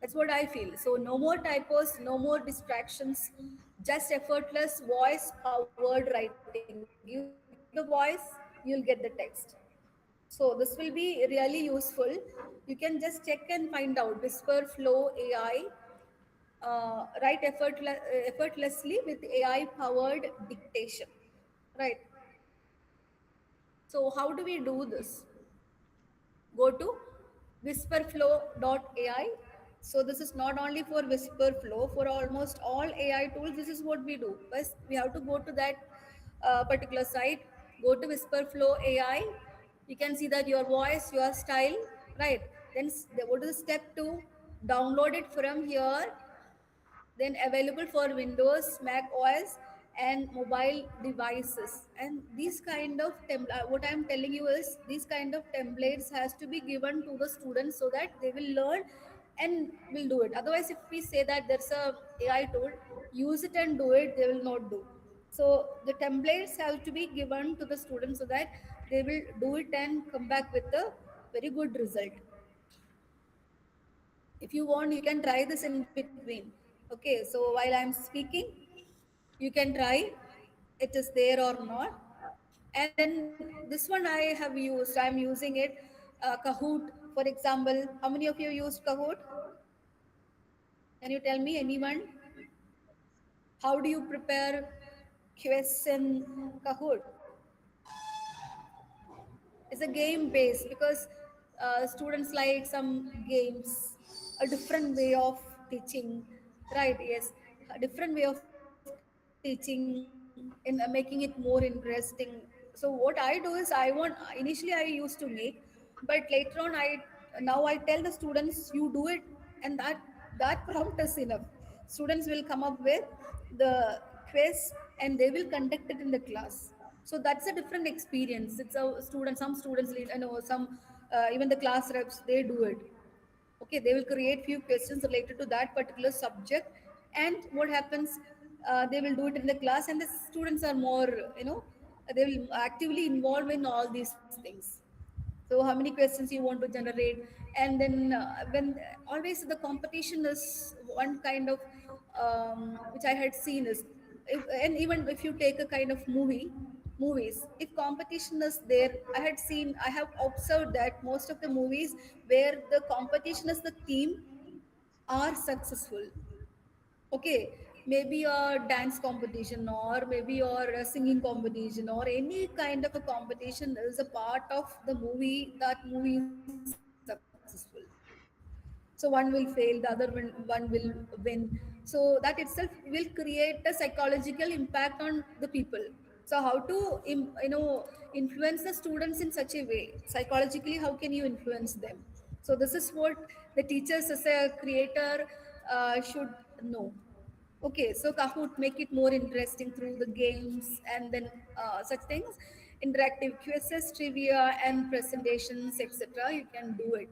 That's what I feel. So, no more typos, no more distractions, just effortless voice powered writing. Give the voice, you'll get the text. So, this will be really useful. You can just check and find out Whisper Flow AI, effortlessly with AI powered dictation. Right. So, how do we do this? Go to whisperflow.ai. So this is not only for whisperflow, for almost all AI tools this is what we do. First we have to go to that particular site, go to whisperflow AI. You can see that your voice, your style, right? Then go to the step 2, download it from here. Then available for Windows, Mac OS, and mobile devices. And these kind of what I'm telling you is these kind of templates has to be given to the students so that they will learn and will do it. Otherwise, if we say that there's a AI tool, use it and do it, they will not do. So the templates have to be given to the students so that they will do it and come back with a very good result. If you want, you can try this in between. Okay, so while I'm speaking, you can try it is there or not. And then this one I have used, I'm using it, Kahoot, for example. How many of you used Kahoot? Can you tell me, anyone? How do you prepare quests in Kahoot? It's a game based because students like some games, a different way of teaching, right? Yes, a different way of teaching in making it more interesting. So what I do is initially I used to make, but later on now I tell the students you do it, and that prompt is enough. Students will come up with the quiz and they will conduct it in the class. So that's a different experience. It's a student, some students lead, some even the class reps, they do it. Okay, they will create few questions related to that particular subject. And what happens, they will do it in the class, and the students are more, they will actively involve in all these things. So how many questions you want to generate. And then when always the competition is one kind of which I had seen is, and even if you take a kind of movie, movies. If competition is there, I have observed that most of the movies where the competition is the theme are successful. Okay, maybe a dance competition or maybe your a singing competition or any kind of a competition is a part of the movie. That movie is successful. So one will fail, the other one will win. So that itself will create a psychological impact on the people. So how to influence the students in such a way psychologically? How can you influence them? So this is what the teachers as a creator should know. Okay, so Kahoot make it more interesting through the games and then such things, interactive quizzes, trivia, and presentations, etc. You can do it,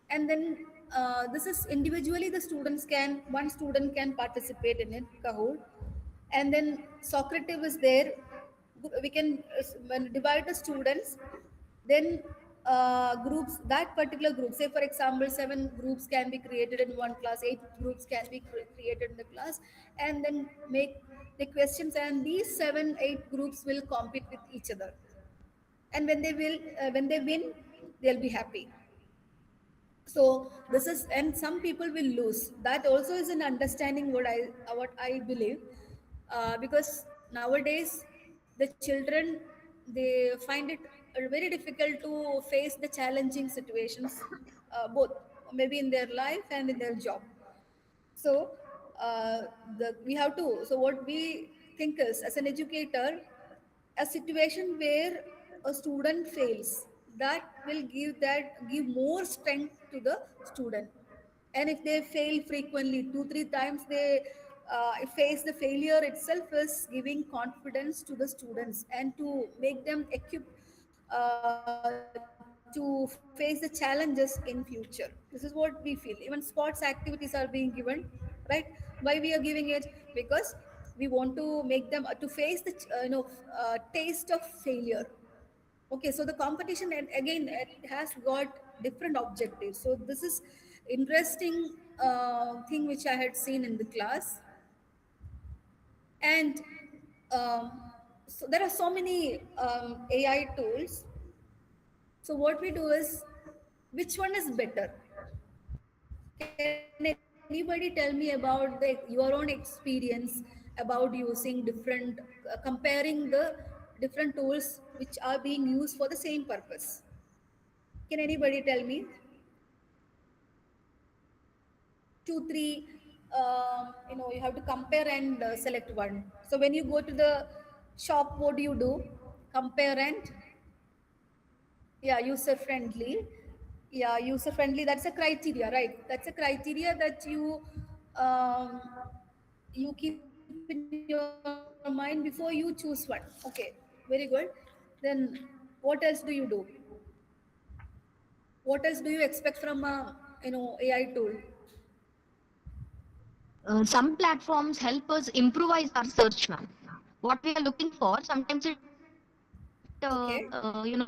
and then this is individually the students can one student can participate in it, Kahoot, and then Socrative is there. We can when divide the students, then groups, that particular group, say for example 7 groups can be created in one class, 8 groups can be created in the class, and then make the questions, and these 7 8 groups will compete with each other, and when they win, they'll be happy. So this is, and some people will lose. That also is an understanding what I believe, because nowadays the children, they find it very difficult to face the challenging situations, both maybe in their life and in their job. So we have to, so what we think is, as an educator, a situation where a student fails, that will give more strength to the student. And if they fail frequently, 2 3 times they face, the failure itself is giving confidence to the students and to make them equipped to face the challenges in future. This is what we feel. Even sports activities are being given, right? Why we are giving it? Because we want to make them to face the taste of failure. Okay, so the competition, and again it has got different objectives. So this is interesting thing which I had seen in the class. And so there are so many AI tools. So what we do is, which one is better? Can anybody tell me about your own experience about using different, comparing the different tools which are being used for the same purpose? Can anybody tell me? Two, three, you have to compare and select one. So when you go to the shop, what do you do? Compare and, yeah, user friendly. Yeah, user friendly, that's a criteria, right? That's a criteria that um, you keep in your mind before you choose one. Okay, very good. Then what else do you do? What else do you expect from a AI tool? Some platforms help us improvise our search, ma'am. What we are looking for, sometimes it Okay.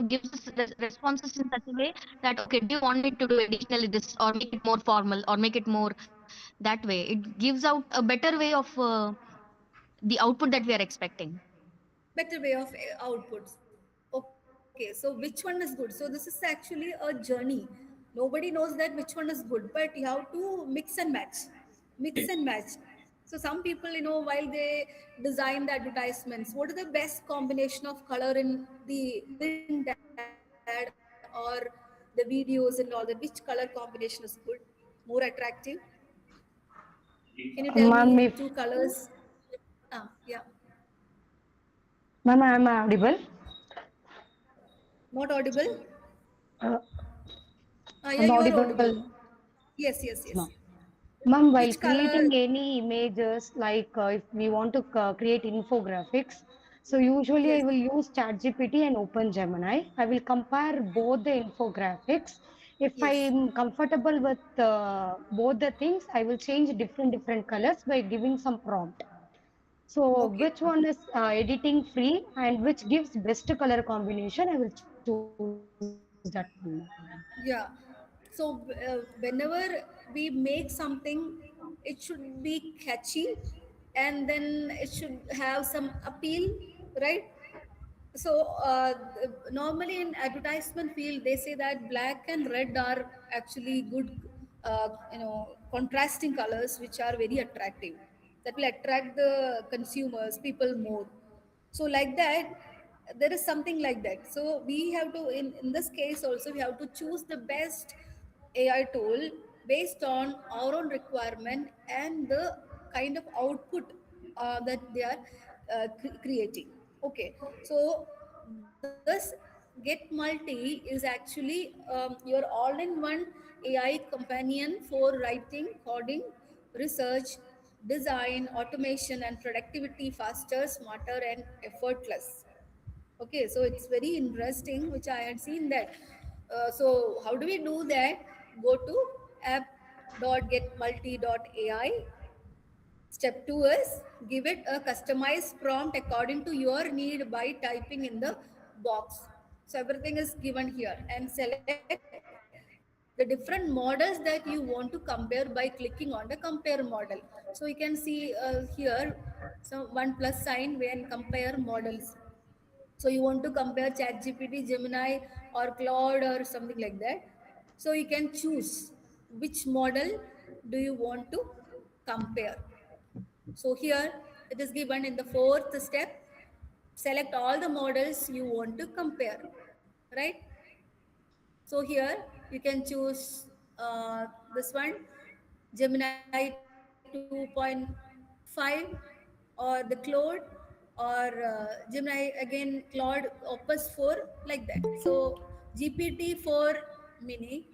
gives us responses in such a way that, okay, do you want me to do additionally this, or make it more formal, or make it more that way? It gives out a better way of the output that we are expecting. Better way of outputs. Okay, so which one is good? So this is actually a journey. Nobody knows that which one is good, but you have to mix and match. So some people, while they design the advertisements, what is the best combination of color in the print ad or the videos and all that? Which color combination is good, more attractive? Can you tell me Ma'am, two if colors? Yeah, ma'am, I'm audible. not audible. Uh, Yeah, I'm you are audible. audible. Yes, yes, Yes, yes. ma'am. Ma'am, while Which color? creating any images, like if we want to create infographics, so usually I Yes. will use ChatGPT and OpenGemini. I will compare both the infographics. If I Yes. am comfortable with both the things, I will change different colors by giving some prompt. So Okay. which one is editing free and which gives best color combination, I will choose that one, ma'am. Yeah. So whenever we make something, it should be catchy, and then it should have some appeal, right? so normally in advertisement field they say that black and red are actually good contrasting colors which are very attractive, that will attract the consumers people more. So like that, there is something like that. So we have to in this case also we have to choose the best AI tool based on our own requirement and the kind of output that they are creating. Okay, so this Get Multi is actually your all-in-one AI companion for writing, coding, research, design, automation, and productivity faster, smarter, and effortless. Okay, so it's very interesting, which I had seen that. So how do we do that? Go to app.getmulti.ai. Step 2 is give it a customized prompt according to your need by typing in the box. So everything is given here, and select the different models that you want to compare by clicking on the compare model. So you can see here some one plus sign when compare models. So you want to compare ChatGPT, Gemini, or Claude, or something like that. So you can choose which model do you want to compare. So here it is given in the fourth step. Select all the models you want to compare, right? So here you can choose this one, Gemini 2.5, or the Claude, or Gemini again Claude Opus 4, like that. So GPT 4 mini,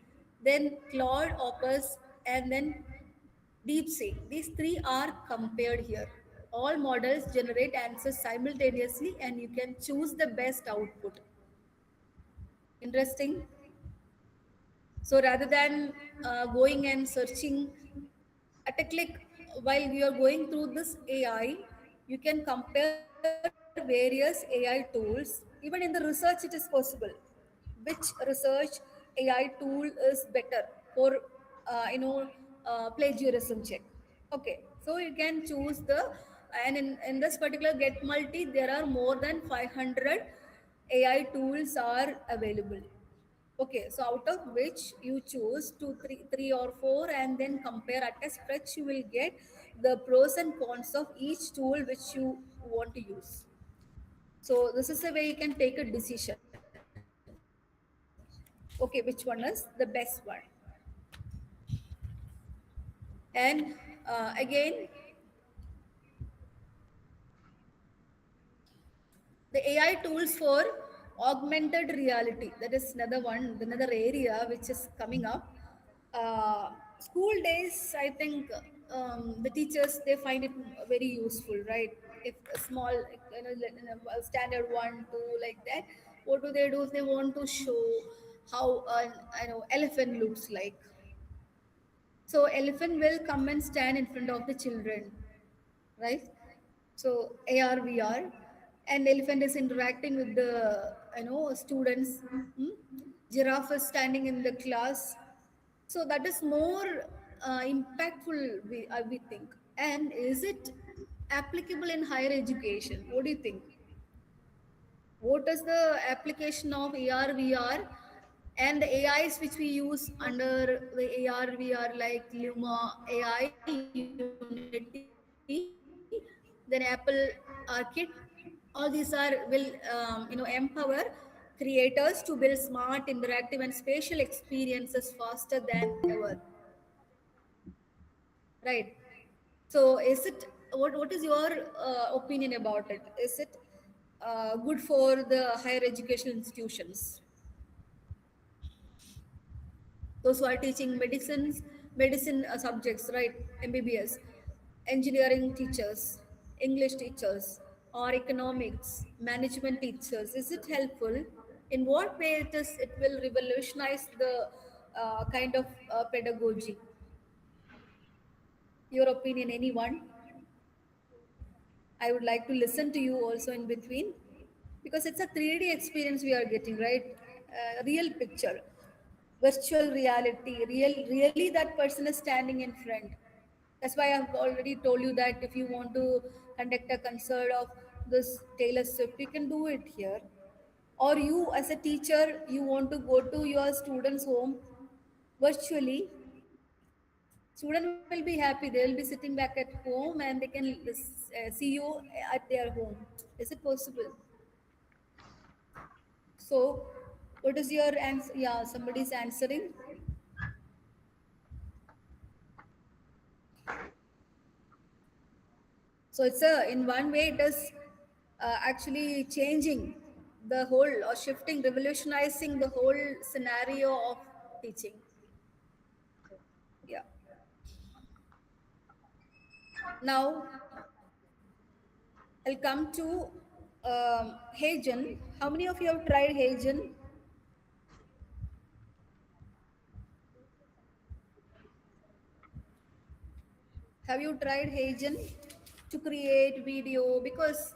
then Claude Opus, and then DeepSeek. These three are compared here. All models generate answers simultaneously, and you can choose the best output. Interesting. So rather than going and searching at a click, while you are going through this AI, you can compare various AI tools. Even in the research, it is possible. Which research AI tool is better for plagiarism check? Okay, so you can choose the, and in this particular Get Multi, there are more than 500 AI tools are available. Okay, so out of which you choose two, three or four, and then compare at a stretch. You will get the pros and cons of each tool which you want to use. So this is the way you can take a decision. Okay, which one is the best one? And again, the AI tools for augmented reality, that is another one, another area which is coming up. School days, I think the teachers they find it very useful, right? If a small standard one two like that, what do they do? They want to show how an elephant looks like. So elephant will come and stand in front of the children, right? So AR VR, and elephant is interacting with the students. Hmm? Giraffe is standing in the class. So that is more impactful, we think. And is it applicable in higher education? What do you think? What is the application of AR VR and the AIs which we use under the AR VR, like Luma AI, Unity, then Apple Arcade? All these are will empower creators to build smart, interactive, and spatial experiences faster than ever. Right. So, is it what is your opinion about it? Is it good for the higher education institutions? Those who are teaching medicine subjects, right? MBBS, engineering teachers, English teachers, or economics, management teachers. Is it helpful? In what way it will revolutionize the kind of pedagogy? Your opinion, anyone? I would like to listen to you also in between, because it's a 3D experience we are getting, right? Real picture, virtual reality, really that person is standing in front. That's why I've already told you that if you want to conduct a concert of this Taylor Swift, you can do it here. Or you, as a teacher, you want to go to your students' home virtually, student will be happy. They will be sitting back at home and they can see you at their home. Is it possible? So, what is your answer? Yeah, somebody's answering. So it's a in one way it is actually changing the whole or shifting, revolutionizing the whole scenario of teaching. Yeah. Now I'll come to Hagen. How many of you have tried Hagen? Have you tried Hagen to create video? Because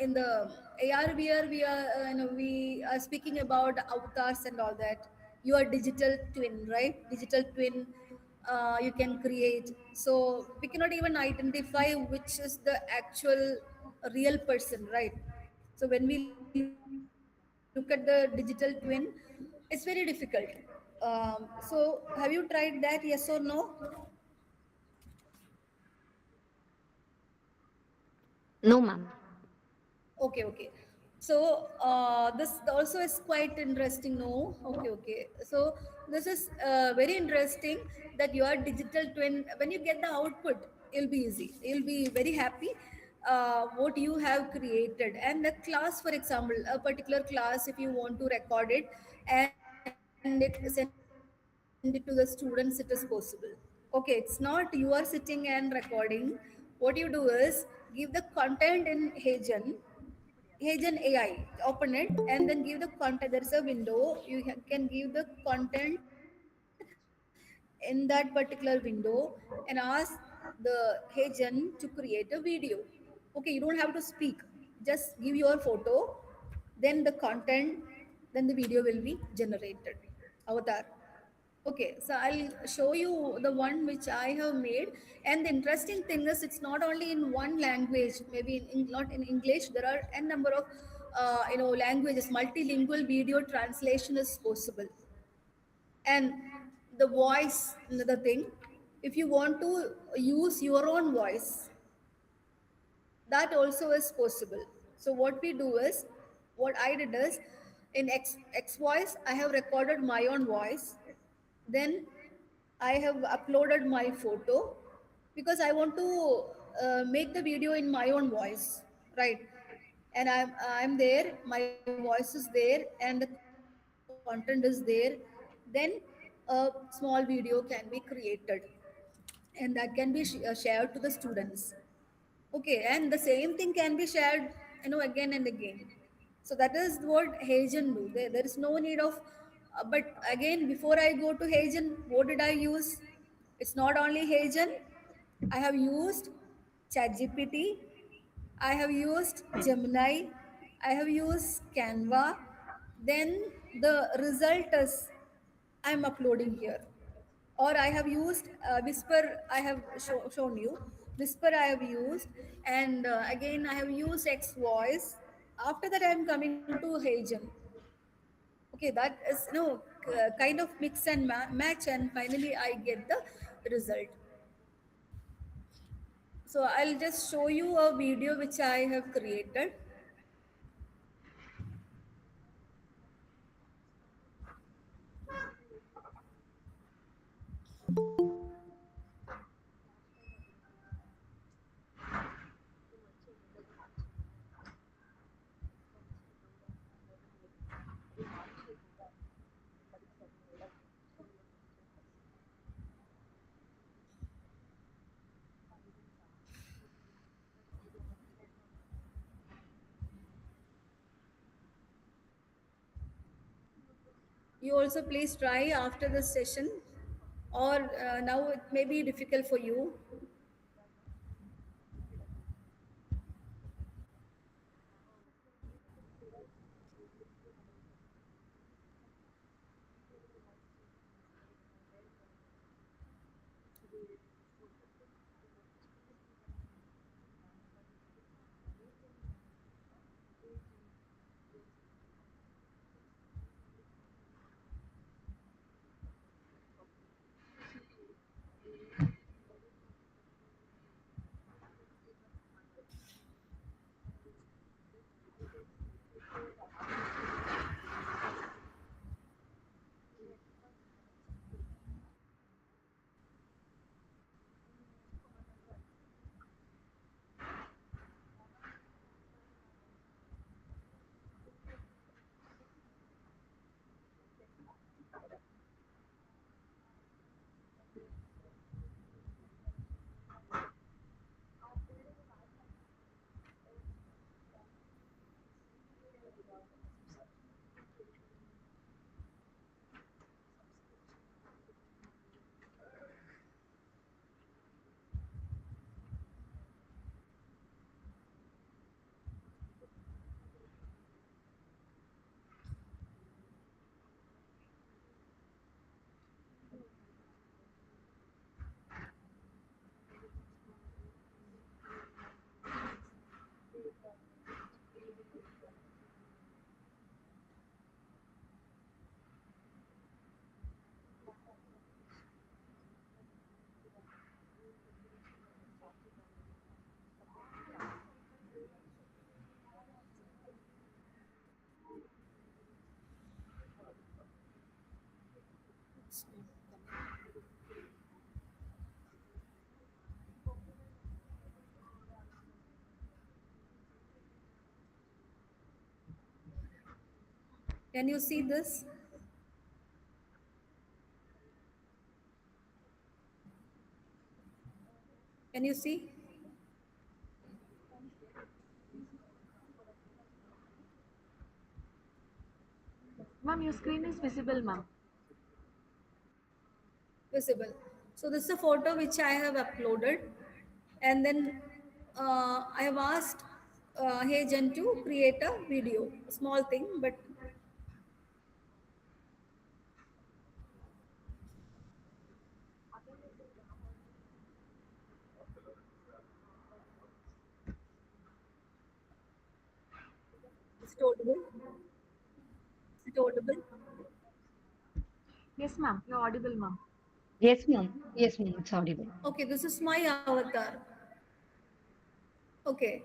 in the AR we are we are speaking about avatars and all that. Your digital twin, right? Digital twin you can create. So we cannot even identify which is the actual real person, right? So when we look at the digital twin, it's very difficult. So have you tried that? Yes or no? No, ma'am. Okay, okay. So this also is quite interesting. No, okay, okay. So this is very interesting that your digital twin, when you get the output, it'll be easy. You'll be very happy what you have created. And the class, for example, a particular class, if you want to record it and send it to the students, it is possible. Okay, it's not you are sitting and recording. What you do is give the content in Hagen AI, open it and then give the content. There is a window. Can give the content in that particular window and ask the Hagen to create a video. Okay, you don't have to speak. Just give your photo, then the content, then the video will be generated. Avatar. Okay, so I'll show you the one which I have made. And the interesting thing is, it's not only in one language. Maybe not in English. There are a number of languages. Multilingual video translation is possible. And the voice, another thing. If you want to use your own voice, that also is possible. So what we do is, what I did is, in X voice I have recorded my own voice, then I have uploaded my photo because I want to make the video in my own voice, right? And I'm there, my voice is there, and the content is there. Then a small video can be created, and that can be shared to the students. Okay, and the same thing can be shared, again and again. So that is what Hagen do. There is no need of, but again, before I go to Hagen, what did I use? It's not only Hagen. I have used ChatGPT. I have used Gemini. I have used Canva. Then the result is I'm uploading here. Or I have used Whisper. I have shown you Whisper. I have used, and again I have used X Voice. After that, I am coming to Hagen. Okay, that is kind of mix and match, and finally I get the result. So I'll just show you a video which I have created. You also please try after the session, or now it may be difficult for you. Can you see this? Can you see? Ma'am, your screen is visible, ma'am. Visible. So this is a photo which I have uploaded, and then I have asked Hey Jen to create a video, a small thing, but it's audible. It's audible. Yes, ma'am. You're audible, ma'am. Yes, ma'am. Yes, ma'am. It's audible. Okay, this is my avatar. Okay,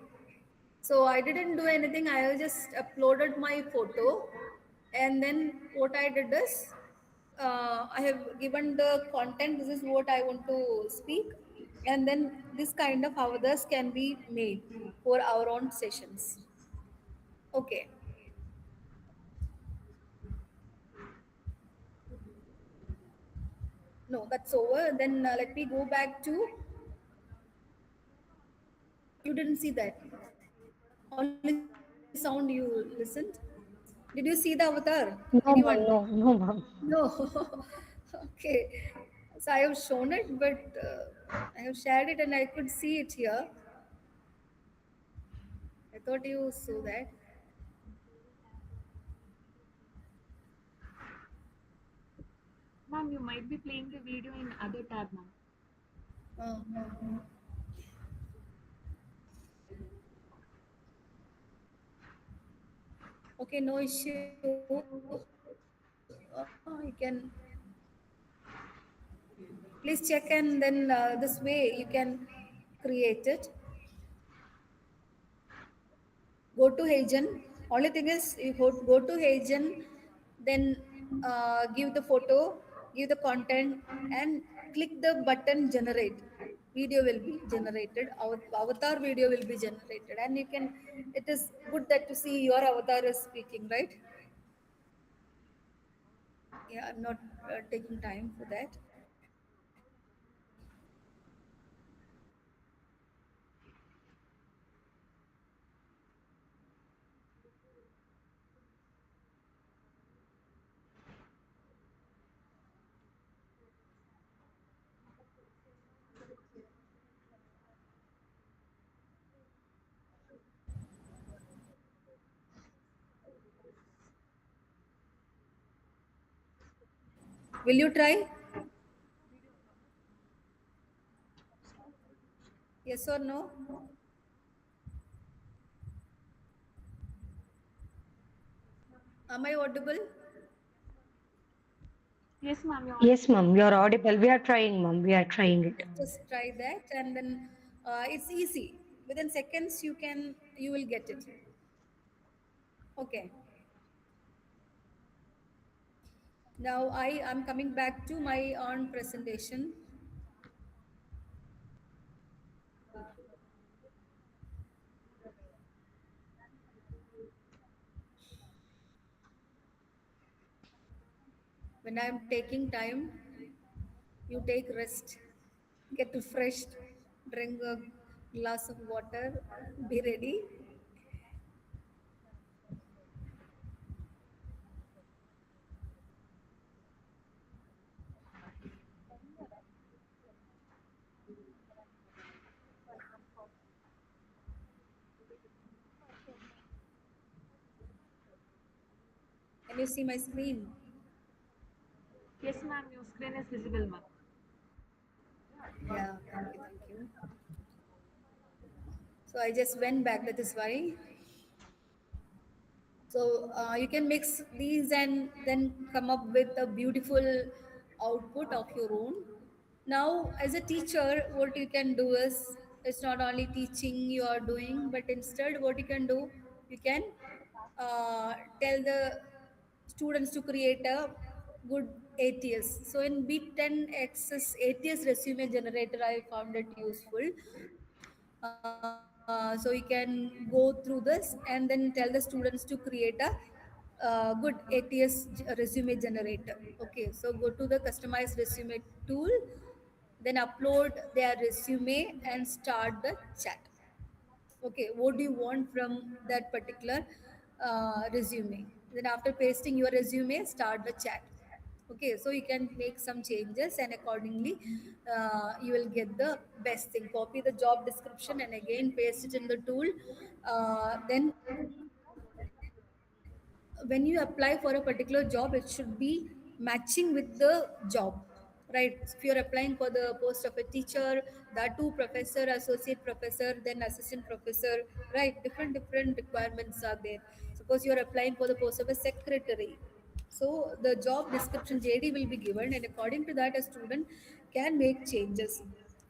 so I didn't do anything. I have just uploaded my photo, and then what I did is I have given the content. This is what I want to speak, and then this kind of avatars can be made for our own sessions. Okay, no, that's over. Then let me go back to. You didn't see that. Only sound you listened. Did you see the avatar? Anyone? No, ma'am. No, no, ma'am. No. Okay. So I have shown it, but I have shared it and I could see it here. I thought you saw that. Ma'am, you might be playing the video in other tab, ma'am. Uh, okay, no issue. You can please check, and then this way you can create it. Go to Hagen. Only thing is, you go to Hagen, then give the photo, give the content, and click the button generate. Video will be generated. Our avatar video will be generated, and you can. It is good that to see your avatar is speaking, right? Yeah, I'm not taking time for that. Will you try? Yes or no? Am I audible? Yes, ma'am. You're Yes, audible. ma'am. You're audible. We are trying, ma'am. We are trying it. Just try that, and then it's easy. Within seconds, you will get it. Okay. Now I am coming back to my own presentation. When I am taking time, you take rest, get refreshed, drink a glass of water, be ready. Can you see my screen? Yes, ma'am. Your screen is visible, ma'am. Yeah, thank you, thank you. So I just went back. That is why. So you can mix these and then come up with a beautiful output of your own. Now, as a teacher, what you can do is it's not only teaching you are doing, but instead, what you can do, you can tell the students to create a good ATS. So in B10 Access ATS resume generator, I found it useful. So you can go through this and then tell the students to create a good ATS resume generator. Okay, so go to the customized resume tool, then upload their resume and start the chat. Okay, what do you want from that particular resume? Then after pasting your resume, start the chat. Okay, so you can make some changes, and accordingly you will get the best thing. Copy the job description and again paste it in the tool. Then when you apply for a particular job, it should be matching with the job, right? If you're applying for the post of a teacher, that too professor, associate professor, then assistant professor, right? Different requirements are there. Suppose you're applying for the post of a secretary, so the job description JD will be given, and according to that a student can make changes.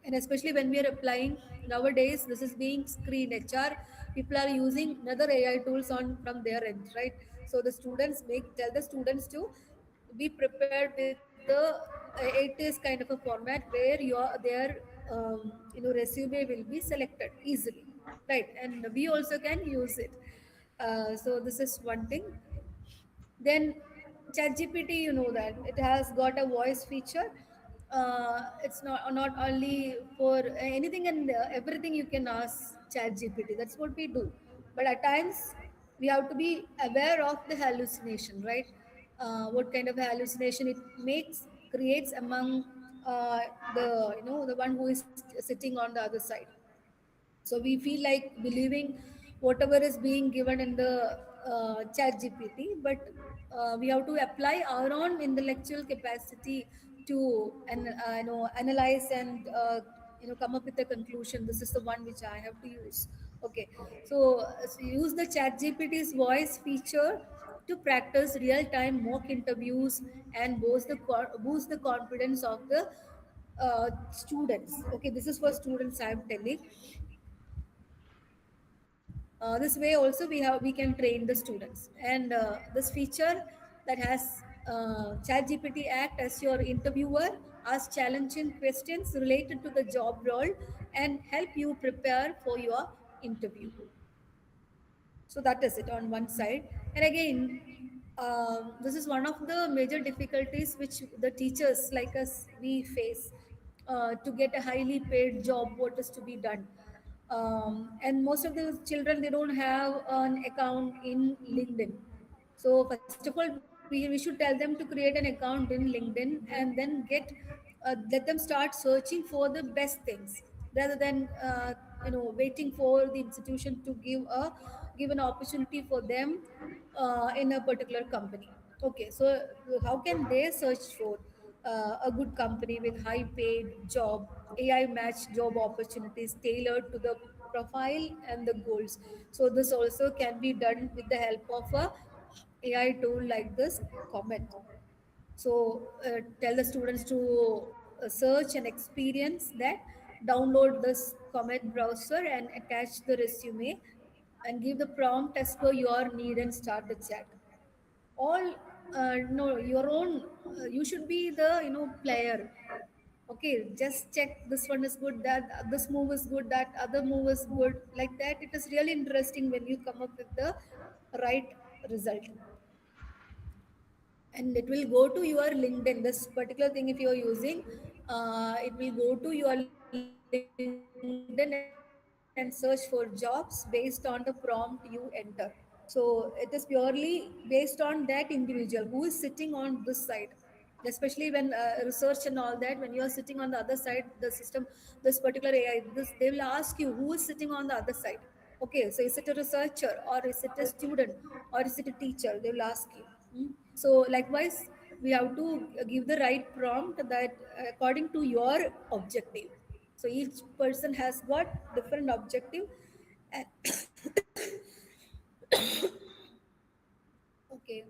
And especially when we are applying nowadays, this is being screened. HR people are using another AI tools on from their end, right? So the students make tell the students to be prepared with the it is kind of a format where your their resume will be selected easily, right? And we also can use it. So this is one thing. Then ChatGPT, you know that it has got a voice feature. It's not only for anything and everything you can ask ChatGPT. That's what we do. But at times we have to be aware of the hallucination, right? What kind of hallucination it makes creates among the one who is sitting on the other side. So we feel like believing whatever is being given in the chat gpt, but we have to apply our own intellectual capacity to analyze and come up with a conclusion. This is the one which I have to use. Okay, so use the chat gpt's voice feature to practice real time mock interviews and boost the confidence of the students. Okay, this is for students I'm telling. This way also we can train the students, and this feature that has ChatGPT act as your interviewer, ask challenging questions related to the job role, and help you prepare for your interview. So that is it on one side. And again, this is one of the major difficulties which the teachers like us we face to get a highly paid job. What is to be done? And most of the children, they don't have an account in LinkedIn. So first of all, we should tell them to create an account in LinkedIn and then let them start searching for the best things rather than waiting for the institution to give an opportunity for them in a particular company. Okay, so how can they search for a good company with high paid job, AI matched job opportunities tailored to the profile and the goals? So this also can be done with the help of a AI tool like this comment. So tell the students to search and experience that, download this comment browser and attach the resume and give the prompt as per your need and start the chat. All no your own, you should be the player. Okay, just check this one is good, that this move is good, that other move is good, like that. It is really interesting when you come up with the right result. And it will go to your LinkedIn. This particular thing, if you are using, it will go to your LinkedIn and search for jobs based on the prompt you enter. So it is purely based on that individual who is sitting on this side. Especially when research and all that, when you are sitting on the other side, the system, this particular AI, they will ask you who is sitting on the other side. Okay, so is it a researcher, or is it a student, or is it a teacher? They will ask you. So likewise, we have to give the right prompt that according to your objective. So each person has got different objective. And okay,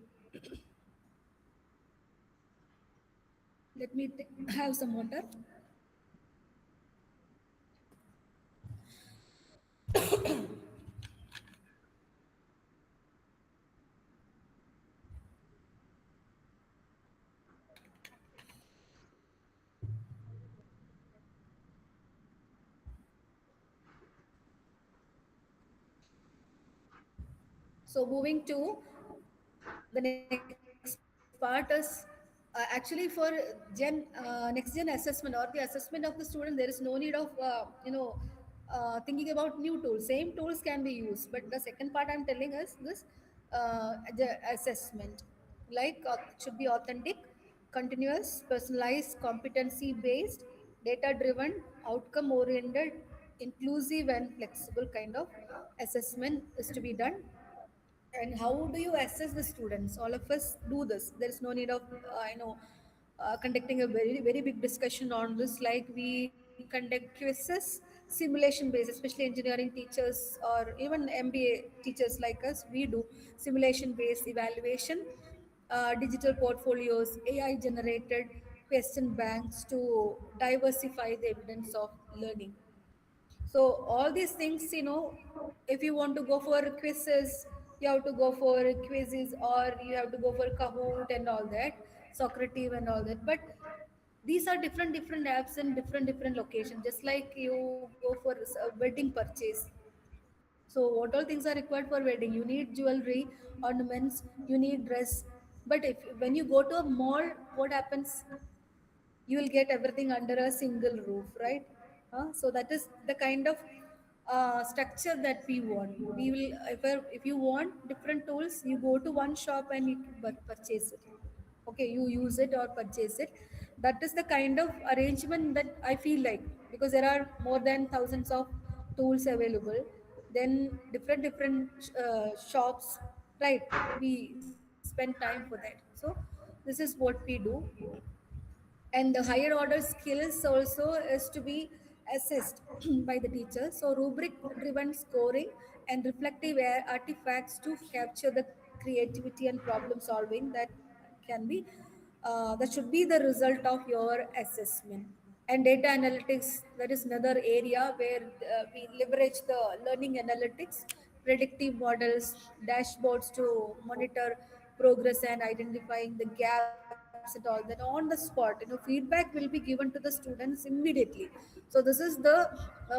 let me have some water. So moving to The next part is actually for next gen assessment or the assessment of the student. There is no need of thinking about new tools. Same tools can be used, but the second part I'm telling is this the assessment, like it should be authentic, continuous, personalized, competency based, data driven, outcome oriented, inclusive and flexible kind of assessment is to be done. And how do you assess the students? All of us do this. There is no need of conducting a very big discussion on this. Like we conduct quizzes, simulation based, especially engineering teachers or even MBA teachers like us, we do simulation based evaluation, digital portfolios, AI generated question banks to diversify the evidence of learning. So all these things, if you want to go for quizzes, you have to go for quizzes, or you have to go for Kahoot and all that, Socrative and all that. But these are different apps in different locations. Just like you go for a wedding purchase. So what all things are required for wedding? You need jewelry, ornaments, you need dress. But if when you go to a mall, what happens? You will get everything under a single roof, right? So that is the kind of structure that we want. We will, if you want different tools, you go to one shop and you purchase it. Okay, you use it or purchase it. That is the kind of arrangement that I feel like, because there are more than thousands of tools available, then different shops, right? We spend time for that. So this is what we do. And the higher order skills also is to be assessed by the teacher. So rubric driven scoring and reflective artifacts to capture the creativity and problem solving that can be that should be the result of your assessment. And data analytics, that is another area where we leverage the learning analytics, predictive models, dashboards to monitor progress and identifying the gaps and all that on the spot. Feedback will be given to the students immediately. So this is the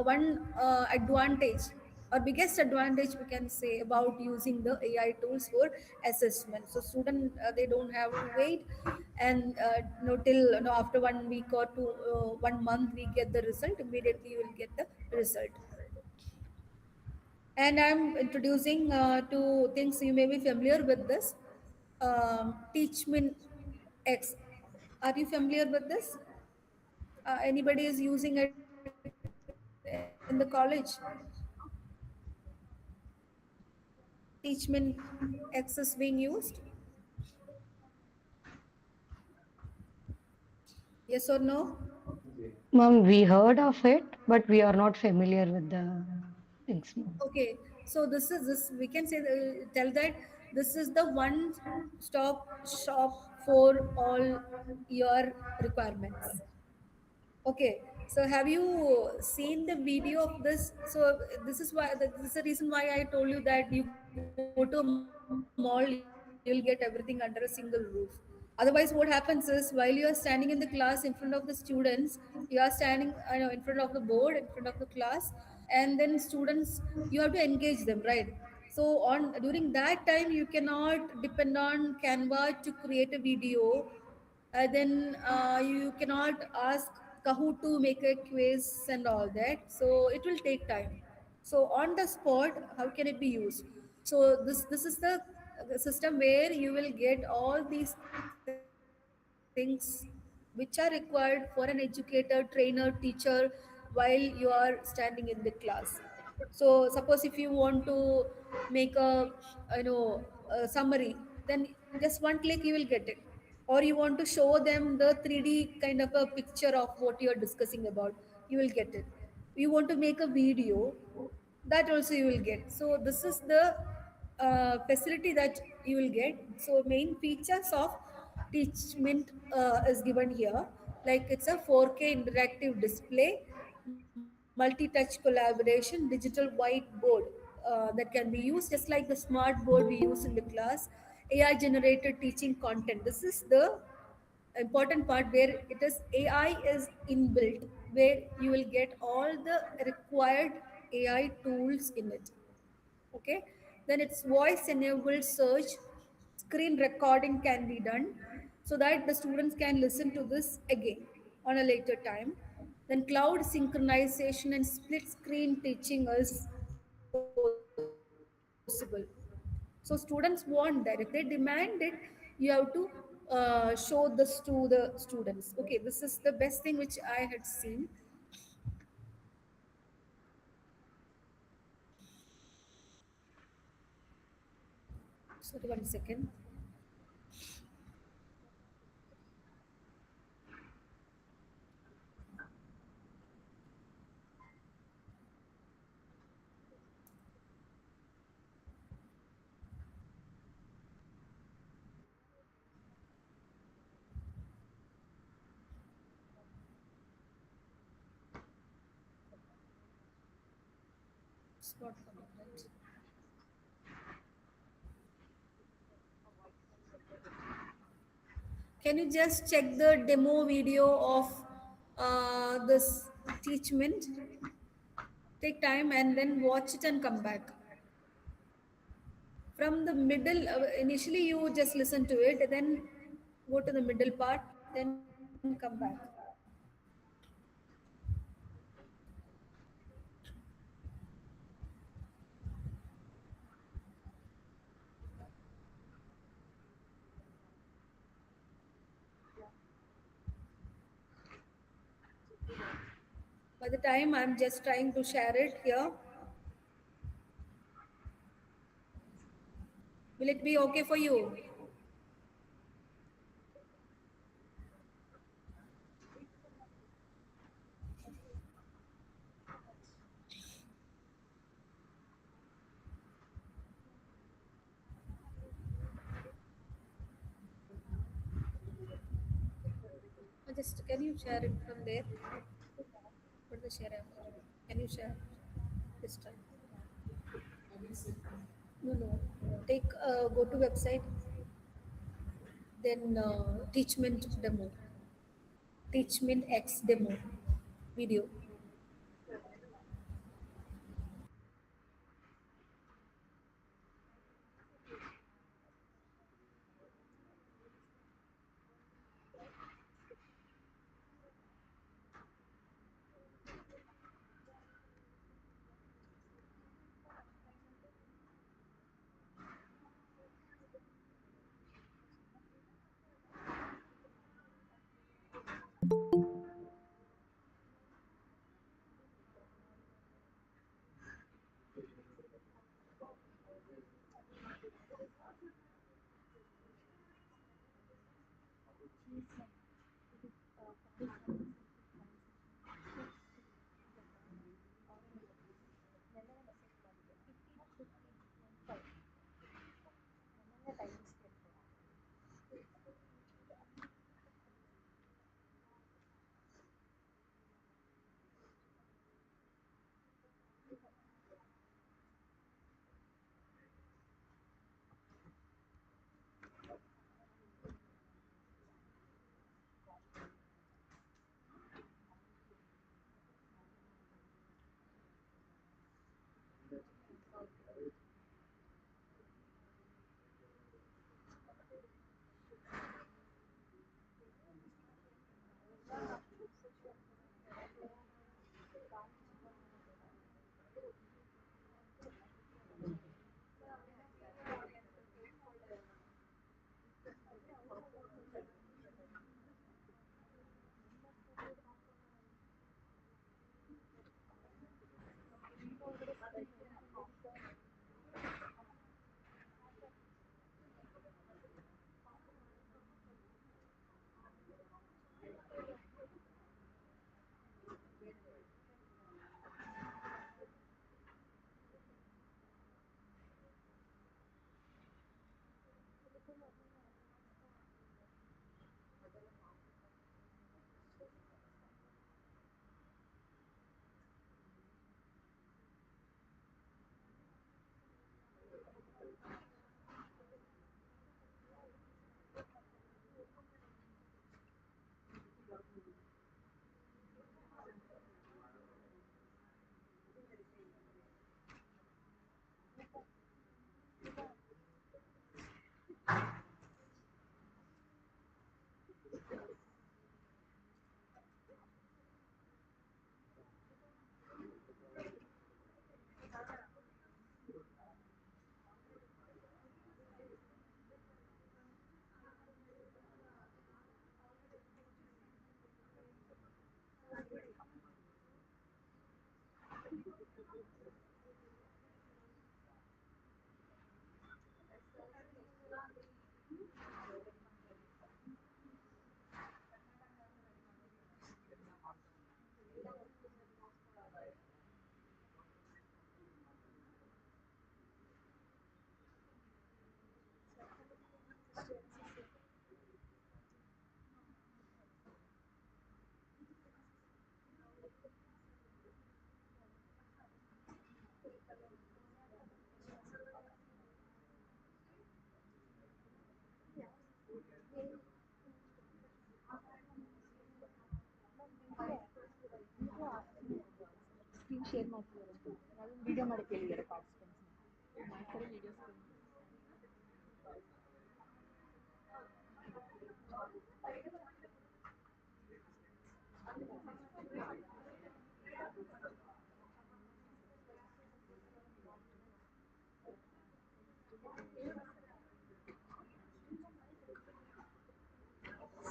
one advantage or biggest advantage we can say about using the AI tools for assessment. So student they don't have to wait and till after 1 week or 1 month we get the result. Immediately you will get the result. And I'm introducing two things you may be familiar with this. Teachmin X. Are you familiar with this? Anybody is using it in the college? Teachmin X is being used? Yes or no? Ma'am, we heard of it, but we are not familiar with the things, ma'am. Okay, so this is this we can say tell that this is the one stop shop for all your requirements. Okay, so have you seen the video of this? So this is the reason why I told you that you go to a mall, you'll get everything under a single roof. Otherwise, what happens is while you are standing in the class in front of the students, you are standing in front of the board, in front of the class, and then students you have to engage them, right? So on during that time you cannot depend on Canva to create a video. Then you cannot ask Kahoot to make a quiz and all that. So it will take time. So on the spot, how can it be used? So this is the system where you will get all these things which are required for an educator, trainer, teacher while you are standing in the class. So suppose if you want to make a summary, then just one click you will get it. Or you want to show them the 3D kind of a picture of what you're discussing about, you will get it. You want to make a video, that also you will get. So this is the facility that you will get. So main features of teachment is given here, like it's a 4K interactive display, multi-touch collaboration, digital whiteboard that can be used just like the smart board we use in the class, AI generated teaching content. This is the important part where it is AI is inbuilt, where you will get all the required AI tools in it. Okay, then it's voice enabled search, screen recording can be done so that the students can listen to this again on a later time. Then cloud synchronization and split screen teaching is possible. So students want that. If they demand it, you have to show this to the students. Okay, this is the best thing which I had seen. Sorry, 1 second. It's not coming, right? Can you just check the demo video of this teachment? Take time and then watch it and come back. From the middle, initially you just listen to it, then go to the middle part, then come back. By the time I'm just trying to share it here, will it be okay for you? Just can you share it from there? Put the share app. Can you share this time? No, no. Take go to website, then teachment demo, teachment X demo video. Share ಮಾಡ್ತಿದ್ದಾರೆ ಅದೊಂದು video ಮಾಡಿ ಕೇಳಿದ್ದಾರೆ participants ಮಾಡ್ತಾರೆ videos.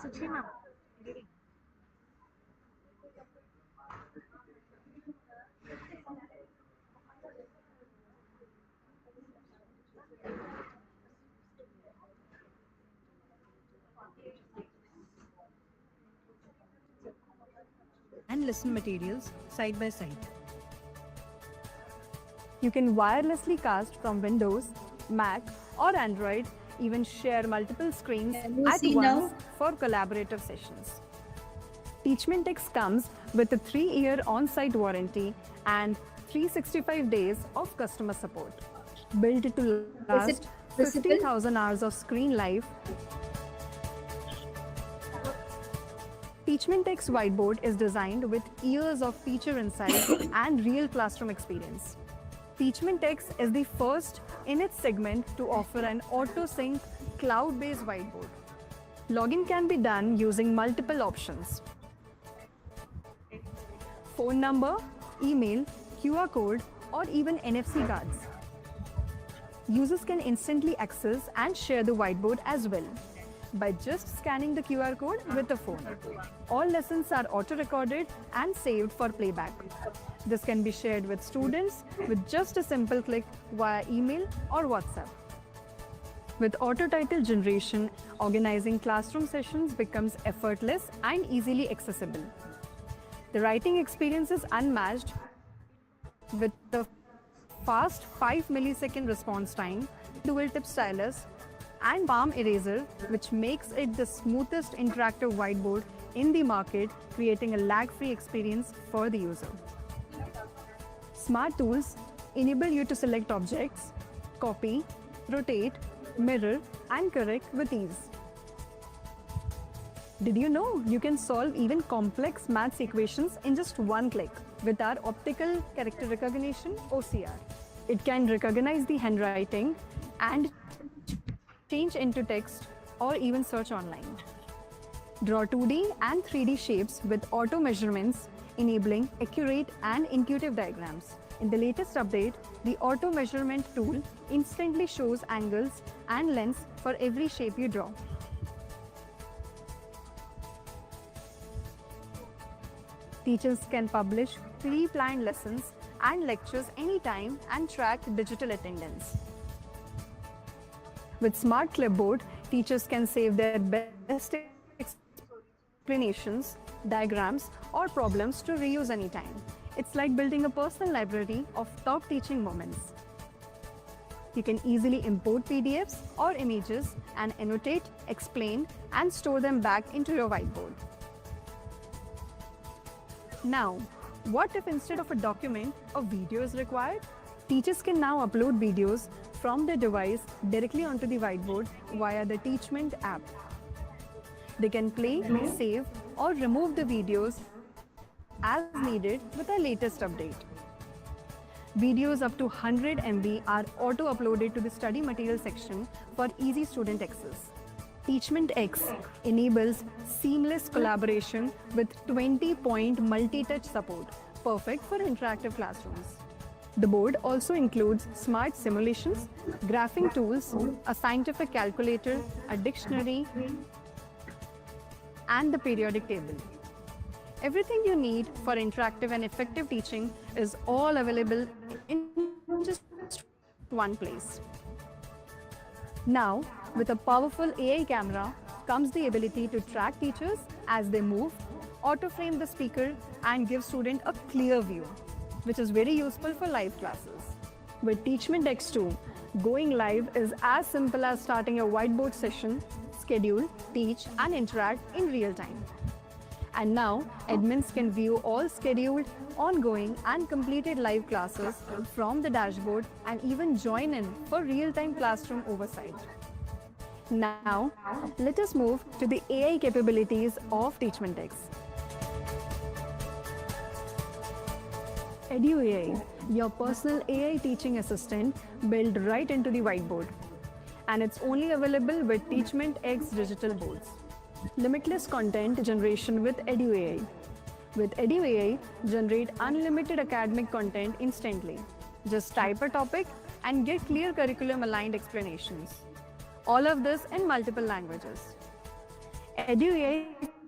Suchi ma'am, and listen materials side by side. You can wirelessly cast from Windows, Mac, or Android, even share multiple screens Can you at see once now? for collaborative sessions. TeachmentX comes with a 3-year on-site warranty and 365 days of customer support. Built to last visible? 50,000 hours of screen life, TeachmentX Whiteboard is designed with years of teacher insight and real classroom experience. TeachmentX is the first in its segment to offer an auto-sync cloud-based whiteboard. Login can be done using multiple options: phone number, email, QR code, or even NFC cards. Users can instantly access and share the whiteboard as well by just scanning the QR code with a phone. All lessons are auto-recorded and saved for playback. This can be shared with students with just a simple click via email or WhatsApp. With auto-title generation, organizing classroom sessions becomes effortless and easily accessible. The writing experience is unmatched with the fast 5-millisecond response time, dual tip stylus, and palm eraser, which makes it the smoothest interactive whiteboard in the market, creating a lag-free experience for the user. Smart tools enable you to select objects, copy, rotate, mirror, and correct with ease. Did you know you can solve even complex maths equations in just one click with our optical character recognition (OCR)? It can recognize the handwriting and change into text or even search online. Draw 2D and 3D shapes with auto measurements, enabling accurate and intuitive diagrams. In the latest update, the auto measurement tool instantly shows angles and lengths for every shape you draw. Teachers can publish pre-planned lessons and lectures anytime and track digital attendance. With Smart Clipboard, teachers can save their best explanations, diagrams, or problems to reuse anytime. It's like building a personal library of top teaching moments. You can easily import PDFs or images and annotate, explain, and store them back into your whiteboard. Now, what if instead of a document, a video is required? Teachers can now upload videos from their device directly onto the whiteboard via the Teachment app. They can play, save, or remove the videos as needed with the latest update. Videos up to 100 MB are auto-uploaded to the study material section for easy student access. TeachmentX enables seamless collaboration with 20-point multi-touch support, perfect for interactive classrooms. The board also includes smart simulations, graphing tools, a scientific calculator, a dictionary, and the periodic table. Everything you need for interactive and effective teaching is all available in just one place. Now, with a powerful AI camera comes the ability to track teachers as they move, auto-frame the speaker, and give students a clear view, which is very useful for live classes. With Teachment X2, going live is as simple as starting a whiteboard session, schedule, teach, and interact in real time. And now, admins can view all scheduled, ongoing, and completed live classes from the dashboard and even join in for real-time classroom oversight. Now, let us move to the AI capabilities of TeachmentX. EduAI, your personal AI teaching assistant built right into the whiteboard. And it's only available with Teachment X digital boards. Limitless content generation with EduAI. With EduAI, generate unlimited academic content instantly. Just type a topic and get clear curriculum aligned explanations. All of this in multiple languages. EduAI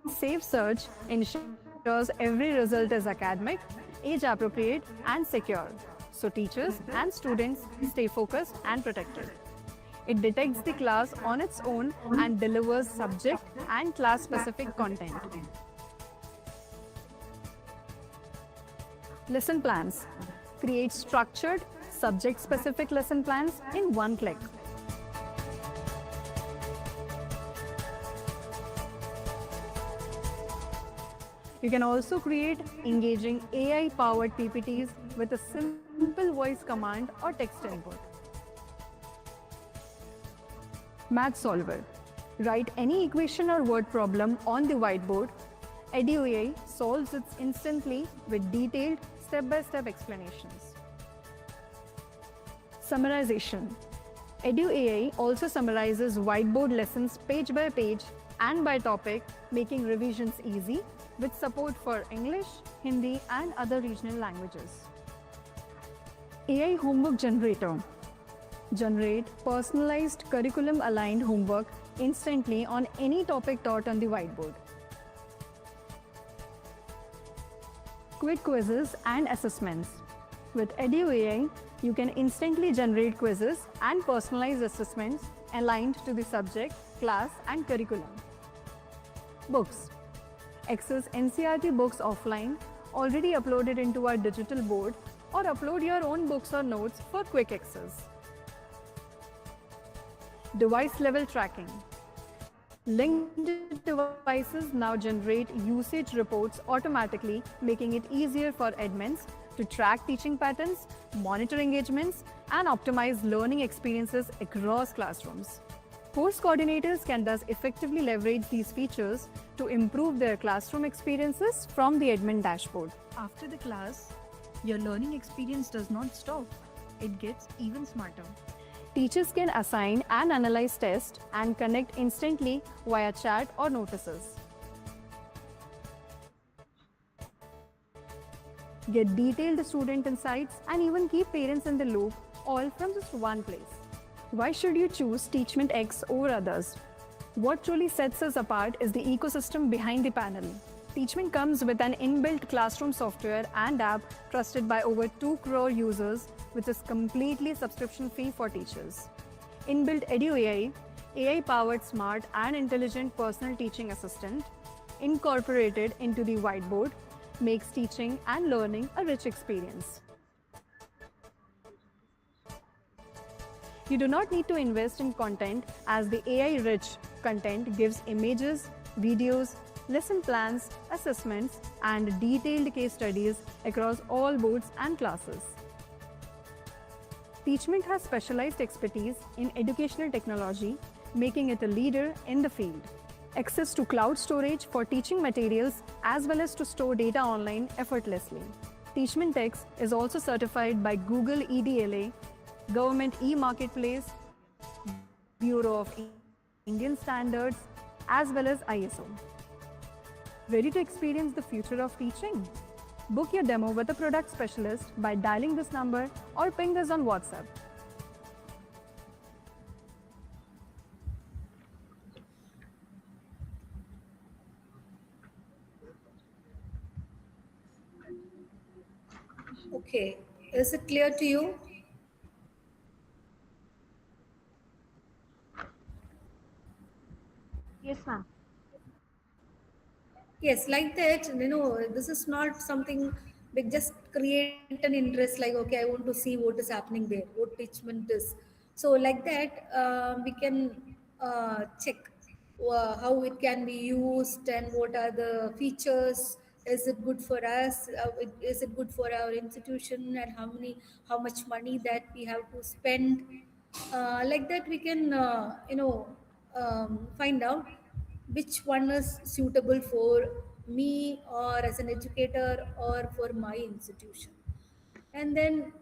Safe Search ensures every result is academic, age appropriate, and secure. So teachers and students stay focused and protected. It detects the class on its own and delivers subject and class specific content. Lesson plans. Create structured, subject specific lesson plans in one click. You can also create engaging AI powered PPTs with a simple voice command or text input. Math Solver. Write any equation or word problem on the whiteboard. EduAI solves it instantly with detailed step-by-step explanations. Summarization. EduAI also summarizes whiteboard lessons page by page and by topic, making revisions easy with support for English, Hindi, and other regional languages. AI Homework Generator. Generate personalized curriculum aligned homework instantly on any topic taught on the whiteboard. Quick quizzes and assessments. With EduAI, you can instantly generate quizzes and personalized assessments aligned to the subject, class, and curriculum. Books. Access NCERT books offline, already uploaded into our digital board, or upload your own books or notes for quick access. Device level tracking. Linked devices now generate usage reports automatically, making it easier for admins to track teaching patterns, monitor engagements, and optimize learning experiences across classrooms. Course coordinators can thus effectively leverage these features to improve their classroom experiences from the admin dashboard. After the class, your learning experience does not stop. It gets even smarter. Teachers can assign and analyze tests and connect instantly via chat or notices. Get detailed student insights and even keep parents in the loop, all from just one place. Why should you choose Teachment X over others? What truly sets us apart is the ecosystem behind the panel. Teachment comes with an inbuilt classroom software and app trusted by over 2 crore users, which is completely subscription free for teachers. Inbuilt EduAI, AI-powered smart and intelligent personal teaching assistant, incorporated into the whiteboard, makes teaching and learning a rich experience. You do not need to invest in content, as the AI-rich content gives images, videos, lesson plans, assessments, and detailed case studies across all boards and classes. Teachment has specialized expertise in educational technology, making it a leader in the field. Access to cloud storage for teaching materials as well as to store data online effortlessly. Teachment X is also certified by Google EDLA, Government e-Marketplace, Bureau of Indian Standards, as well as ISO. Ready to experience the future of teaching? Book your demo with a product specialist by dialing this number or ping us on WhatsApp. Okay, is it clear to you? Yes, ma'am. Yes, like that, this is not something big, just create an interest like, okay, I want to see what is happening there, what teachment is. So, like that, we can check how it can be used and what are the features. Is it good for us? Is it good for our institution? And how much money that we have to spend? Like that, we can, find out which one is suitable for me or as an educator or for my institution. And then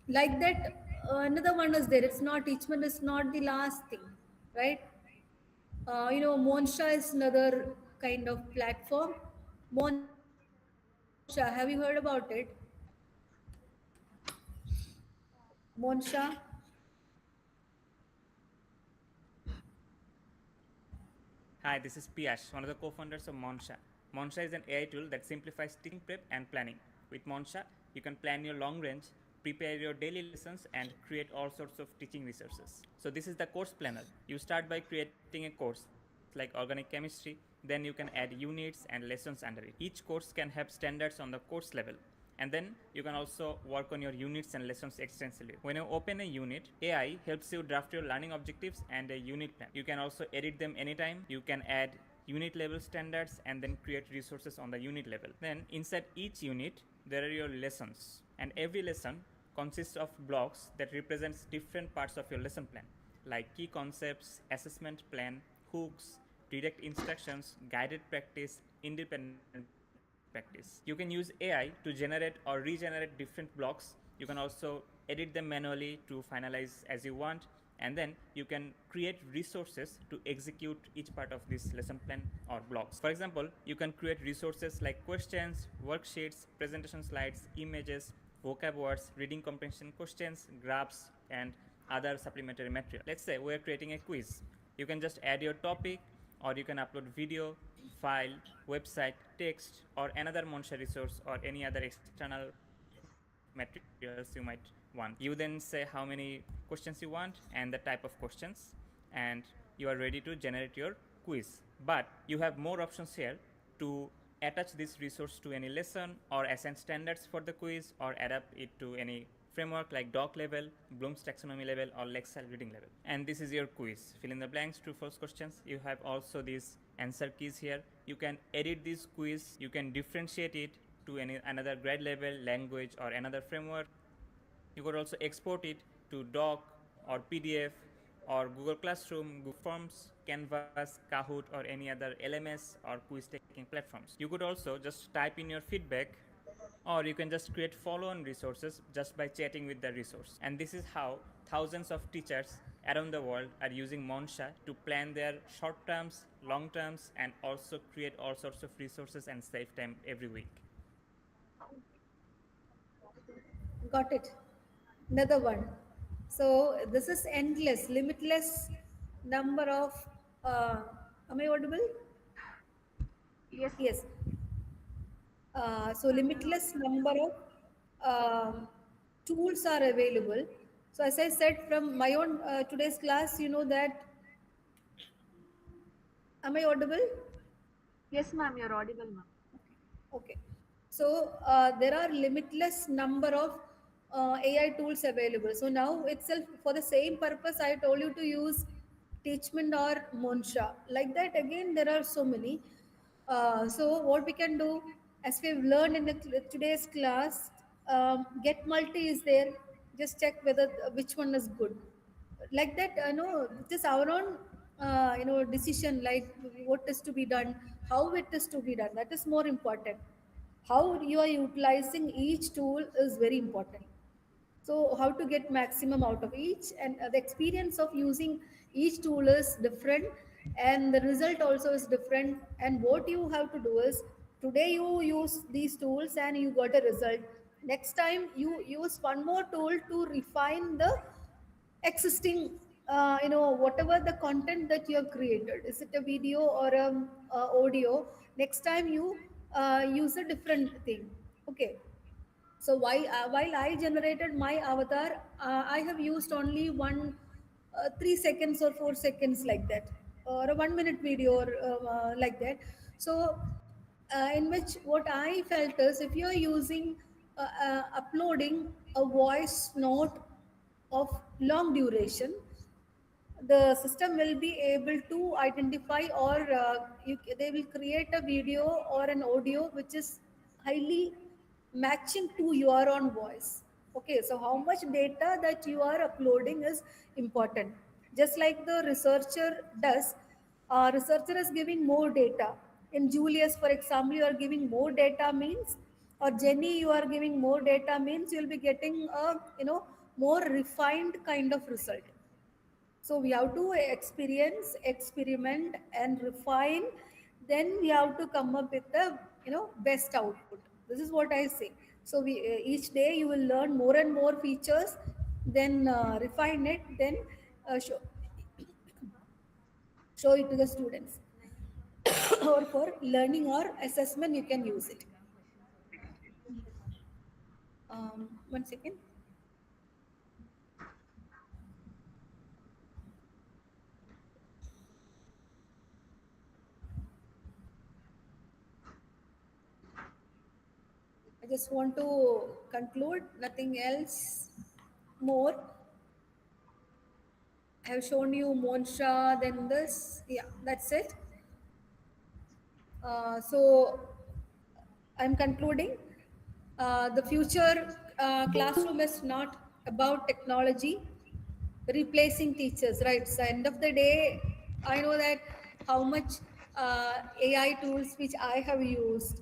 like that, another one is there. It's not, Teachment is not the last thing, right? Monsha is another kind of platform. Monsha, have you heard about it? Monsha. Hi, this is Piyash, one of the co-founders of Monsha. Monsha is an AI tool that simplifies teaching prep and planning. With Monsha, you can plan your long range, prepare your daily lessons, and create all sorts of teaching resources. So this is the course planner. You start by creating a course like organic chemistry, then you can add units and lessons under it. Each course can have standards on the course level, and then you can also work on your units and lessons extensively. When you open a unit, AI helps you draft your learning objectives and a unit plan. You can also edit them anytime. You can add unit level standards and then create resources on the unit level. Then inside each unit there are your lessons, and every lesson consists of blocks that represents different parts of your lesson plan, like key concepts, assessment plan, hooks, direct instructions, guided practice, independent practice. You can use AI to generate or regenerate different blocks. You can also edit them manually to finalize as you want, and then you can create resources to execute each part of this lesson plan or blocks. For example, you can create resources like questions, worksheets, presentation slides, images, vocab words, reading comprehension questions, graphs, and other supplementary material. Let's say we're creating a quiz. You can just add your topic, or you can upload video, file, website, text, or another Monsha resource or any other external materials you might want. You then say how many questions you want and the type of questions, and you are ready to generate your quiz. But you have more options here to attach this resource to any lesson, or assign standards for the quiz, or adapt it to any framework like doc level, Bloom's taxonomy level, or Lexile reading level. And this is your quiz. Fill in the blanks, true false questions. You have also these answer keys here. You can edit this quiz, you can differentiate it to another grade level, language, or another framework. You could also export it to doc or PDF or Google Classroom, Google Forms, Canvas, Kahoot, or any other LMS or quiz taking platforms. You could also just type in your feedback, or you can just create follow-on resources just by chatting with the resource. And this is how thousands of teachers around the world are using Monsha to plan their short terms, long terms, and also create all sorts of resources and save time every week. Got it. Another one. So this is endless, limitless number of. Uh, am I audible? Yes, Yes. So limitless number of tools are available. So as I said from my own today's class, that, am I audible? yes, ma'am, you're audible, ma'am. Okay. So there are limitless number of AI tools available. So now itself, for the same purpose, I told you to use Teachment or Monsha. Like that, again, there are so many. So what we can do, as we've learned in today's class, Get Multi is there. Just check whether which one is good. Like that, it is our own decision, like what is to be done, how it is to be done, that is more important. How you are utilizing each tool is very important. So how to get maximum out of each, and the experience of using each tool is different, and the result also is different. And what you have to do is, today you use these tools and you got a result. Next time you use one more tool to refine the existing, whatever the content that you have created, is it a video or a audio, next time you use a different thing. Okay. So while I generated my avatar, I have used only 3 seconds or 4 seconds, like that, or a 1 minute video, or like that. So in which what I felt is, if you are using uploading a voice note of long duration, the system will be able to identify, or they will create a video or an audio which is highly matching to your own voice. Okay, so how much data that you are uploading is important. Just like the researcher does, researcher is giving more data. In Julius, for example, you are giving more data, means or Jenny, you are giving more data means you'll be getting a more refined kind of result. So we have to experience, experiment, and refine. Then we have to come up with the best output. This is what I say. So we each day you will learn more and more features, then refine it, then show it to the students, or for learning or assessment you can use it. 1 second. I just want to conclude, nothing else more. I have shown you Monsha, then this. Yeah, that's it. So I'm concluding. The future classroom is not about technology replacing teachers, right? So end of the day, I know that how much AI tools which I have used.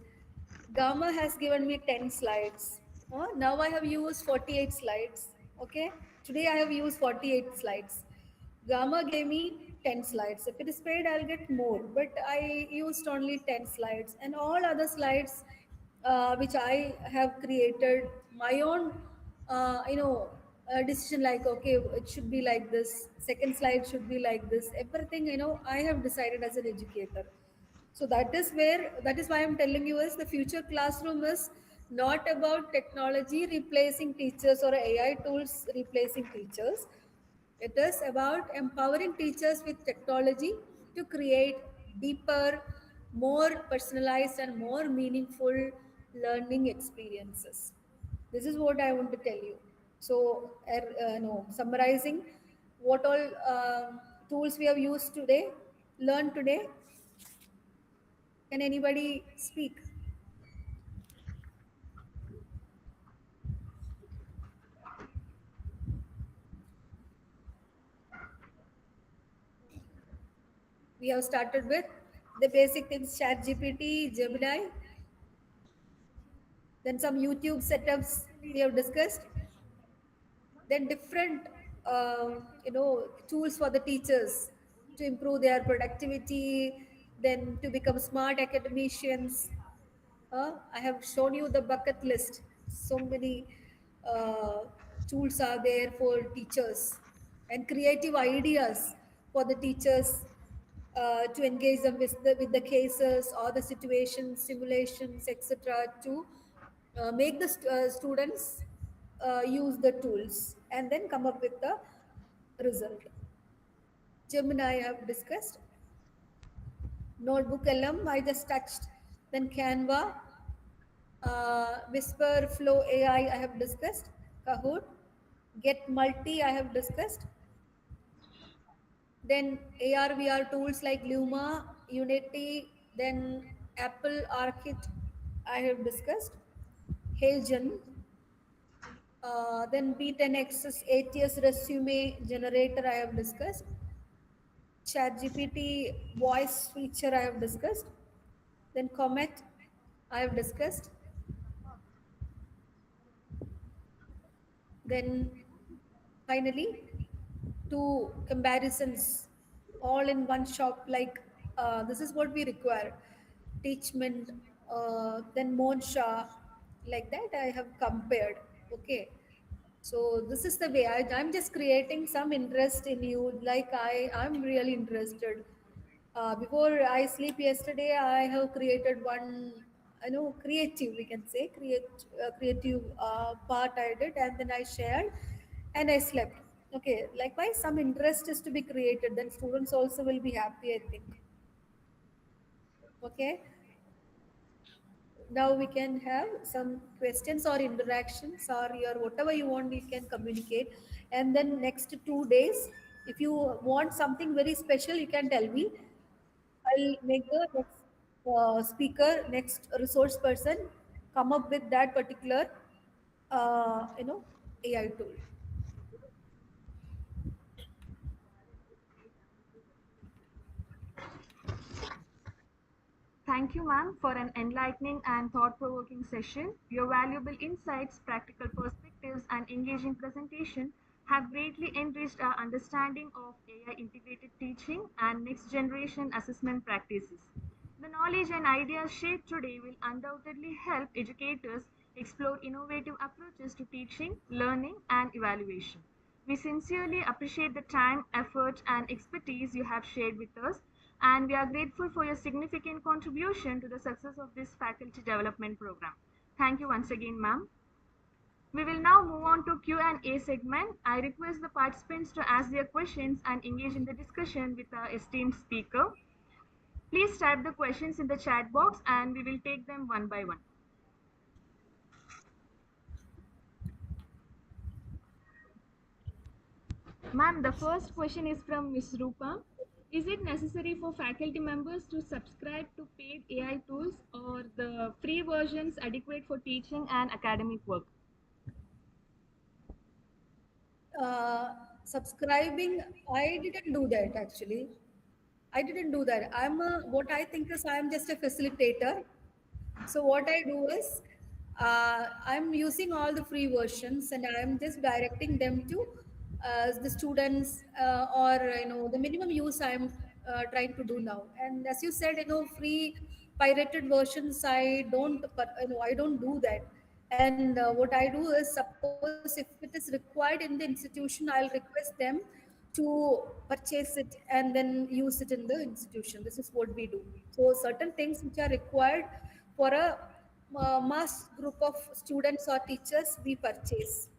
Gamma has given me 10 slides. Now I have used 48 slides. Okay, today I have used 48 slides. Gamma gave me 10 slides. If it is paid, I'll get more. But I used only 10 slides, and all other slides which I have created my own, decision, like, okay, it should be like this. Second slide should be like this. Everything, I have decided as an educator. So that is why I'm telling you is the future classroom is not about technology replacing teachers or AI tools replacing teachers. It is about empowering teachers with technology to create deeper, more personalized, and more meaningful learning experiences. This is what I want to tell you. So, no, summarizing what all tools we have used today, learned today. Can anybody speak? We have started with the basic things: Chat GPT, Gemini, then some YouTube setups we have discussed, then different tools for the teachers to improve their productivity, then to become smart academicians. I have shown you the bucket list. So many uh, tools are there for teachers, and creative ideas for the teachers to engage them with the cases or the situations, simulations, etc., to make the students use the tools and then come up with the result. Gemini I have discussed. Notebook LM I just touched. Then Canva, Whisper Flow AI I have discussed. Kahoot, Get Multi I have discussed. Then AR VR tools like Luma, Unity, then Apple Arcade I have discussed. Hagen, then B10X ATS resume generator I have discussed. ChatGPT voice feature I have discussed. Then Comet I have discussed. Then finally, two comparisons all in one shop, like this is what we require. Teachment, then Monsha, like that I have compared. Okay. So this is the way I'm just creating some interest in you. Like I'm really interested. Before I sleep yesterday, I have created one, creative, we can say, creative part I did, and then I shared, and I slept. Okay, likewise, some interest is to be created. Then students also will be happy, I think. Okay, now we can have some questions or interactions or your whatever you want, you can communicate. And then next 2 days, if you want something very special, you can tell me. I'll make the next speaker, next resource person come up with that particular, AI tool. Thank you, ma'am, for an enlightening and thought provoking session. Your valuable insights, practical perspectives, and engaging presentation have greatly enriched our understanding of AI integrated teaching and next generation assessment practices. The knowledge and ideas shared today will undoubtedly help educators explore innovative approaches to teaching, learning, and evaluation. We sincerely appreciate the time, effort, and expertise you have shared with us, and we are grateful for your significant contribution to the success of this faculty development program. Thank you once again, ma'am. We will now move on to Q&A segment. I request the participants to ask their questions and engage in the discussion with our esteemed speaker. Please type the questions in the chat box and we will take them one by one. Ma'am, the first question is from Ms. Rupa. Is it necessary for faculty members to subscribe to paid AI tools or the free versions adequate for teaching and academic work? Subscribing, I didn't do that actually. I didn't do that. What I think is I'm just a facilitator. So what I do is I'm using all the free versions and I'm just directing them to the students, or the minimum use I'm trying to do now. And as you said, free pirated versions, I don't do that. And what I do is, suppose if it is required in the institution, I'll request them to purchase it and then use it in the institution. This is what we do. So certain things which are required for a mass group of students or teachers, we purchase.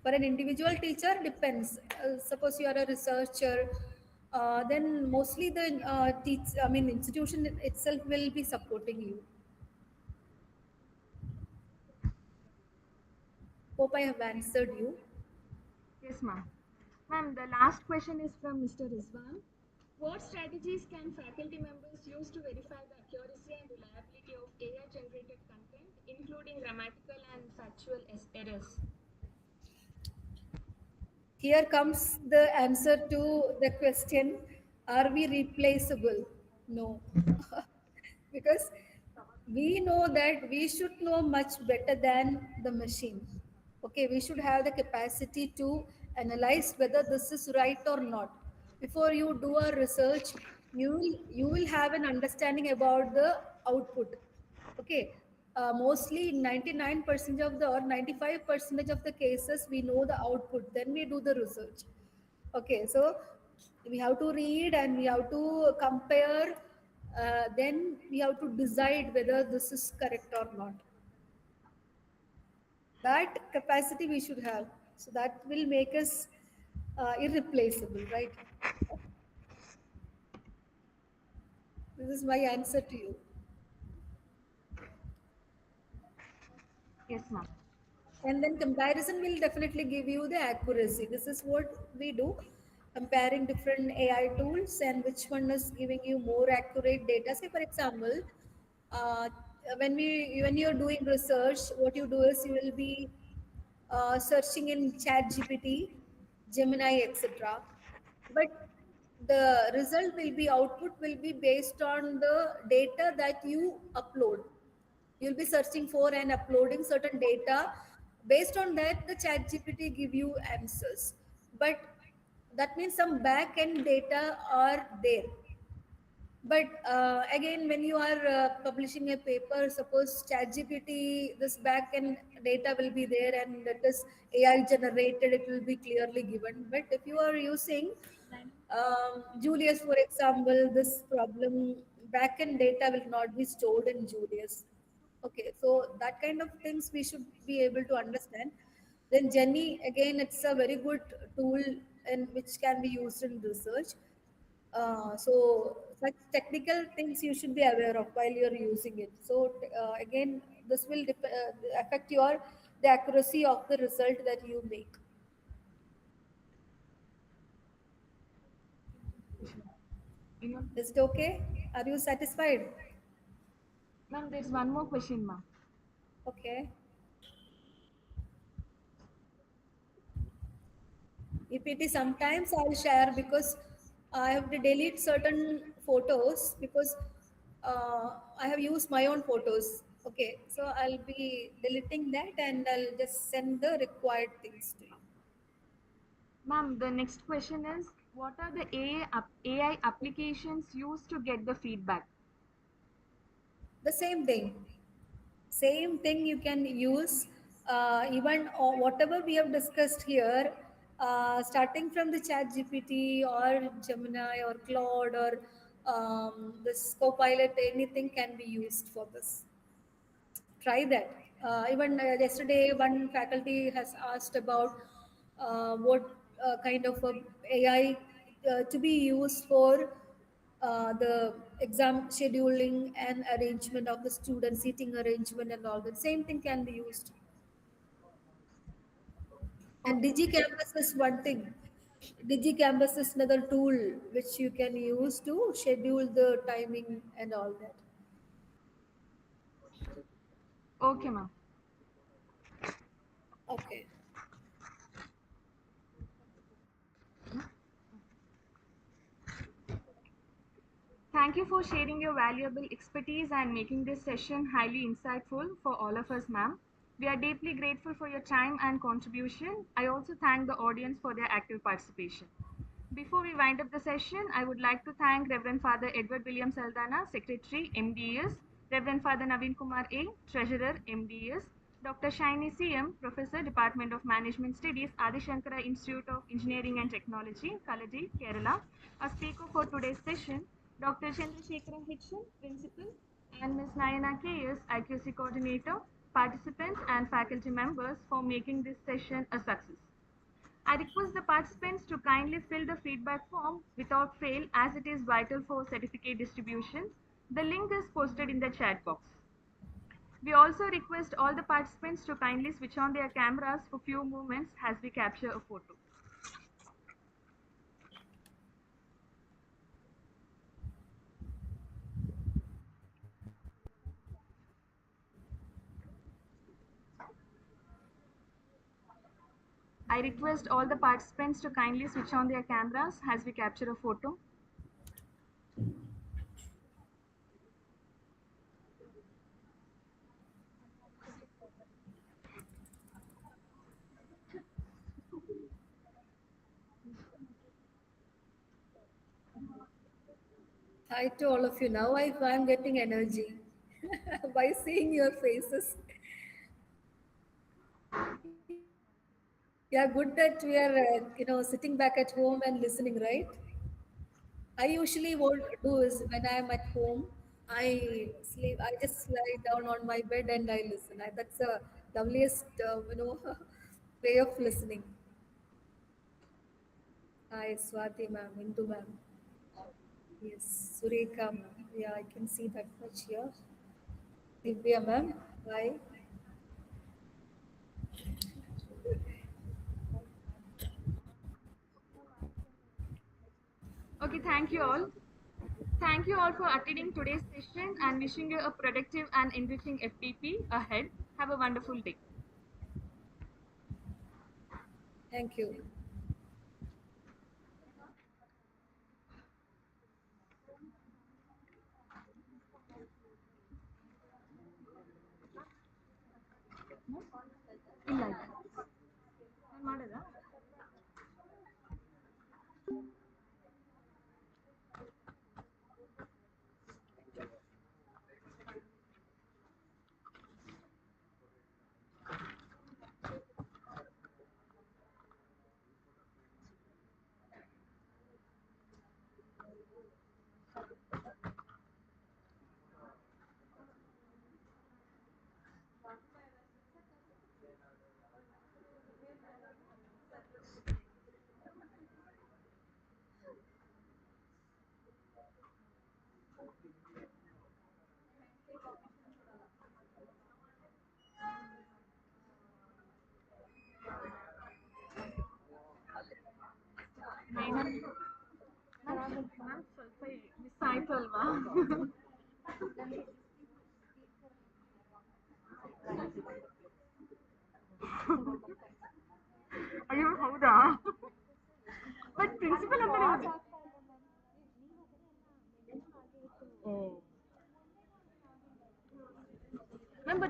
For an individual teacher, depends. Suppose you are a researcher, then mostly the institution itself will be supporting you. Hope I have answered you. Yes, ma'am. Ma'am, the last question is from Mr. Rizwan. What strategies can faculty members use to verify the accuracy and reliability of AI generated content, including grammatical and factual errors? Here comes the answer to the question: are we replaceable? No. Because we know that we should know much better than the machine. Okay, we should have the capacity to analyze whether this is right or not. Before you do a research, you will have an understanding about the output. Okay, mostly 99% of the or 95% of the cases we know the output, then we do the research. Okay, so we have to read and we have to compare, then we have to decide whether this is correct or not. That capacity we should have, so that will make us irreplaceable, right? This is my answer to you. Yes, ma'am. And then comparison will definitely give you the accuracy. This is what we do, comparing different AI tools and which one is giving you more accurate data. Say for example, uh, when you're doing research, what you do is you will be searching in chat gpt, gemini, etc. But the result will be, output will be based on the data that you upload. You'll be searching for and uploading certain data. Based on that, the chat gpt give you answers. But that means some back end data are there. But again, when you are publishing a paper, suppose ChatGPT, this backend data will be there and it is AI generated, it will be clearly given. But if you are using Julius, for example, this problem, backend data will not be stored in Julius. Okay, so that kind of things we should be able to understand. Then Jenny, again, it's a very good tool and which can be used in research. So such technical things you should be aware of while you're using it. So again, this will affect your the accuracy of the result that you make. Is it okay? Are you satisfied? Ma'am, there's one more question, ma'am. Okay. EPT sometimes I'll share because I have to delete certain photos because I have used my own photos. Okay, so I'll be deleting that and I'll just send the required things to you. Ma'am, the next question is, what are the AI applications used to get the feedback? The same thing you can use, even whatever we have discussed here, starting from the chat gpt or gemini or claude or this copilot, anything can be used for this. Try that. Even yesterday one faculty has asked about what kind of a ai to be used for the exam scheduling and arrangement of the student seating arrangement and all that. Same thing can be used. And Okay. digicampus is one thing. Digicampus is another tool which you can use to schedule the timing and all that. Okay, ma'am. Okay. Thank you for sharing your valuable expertise and making this session highly insightful for all of us, ma'am. We are deeply grateful for your time and contribution. I also thank the audience for their active participation. Before we wind up the session, I would like to thank Reverend Father Edward William Saldana, Secretary, MDS, Reverend Father Naveen Kumar A, Treasurer, MDS, Dr. Shaini CM, Professor, Department of Management Studies, Adi Shankara Institute of Engineering and Technology, Kalaji, Kerala. Our speaker for today's session, Dr. Chandrasekhara Hitchin, Principal, and Ms. Nayana KS, IQC Coordinator, participants and faculty members for making this session a success. I request the participants to kindly fill the feedback form without fail as it is vital for certificate distributions. The link is posted in the chat box. We also request all the participants to kindly switch on their cameras for few moments as we capture a photo. I request all the participants to kindly switch on their cameras as we capture a photo. Hi to all of you. Now I'm getting energy by seeing your faces. Yeah, good that we are, sitting back at home and listening, right? I usually what do is when I'm at home, I sleep. I just lie down on my bed and I listen. That's the loveliest, way of listening. Hi, Swati ma'am, Indu ma'am. Yes, Sureka ma'am. Yeah, I can see that much here. Divya ma'am. Hi. Okay, thank you all. Thank you all for attending today's session and wishing you a productive and enriching FDP ahead. Have a wonderful day. Thank you. ಇಲ್ಲ ಇಲ್ಲ ನಾನು ಮಾಡೋದಾ ma'am ಸ್ವಲ್ಪ miss ಆಯ್ತು ಅಲ್ವಾ ಅಯ್ಯೋ ಹೌದಾ but principal ಅಂದ್ರೆ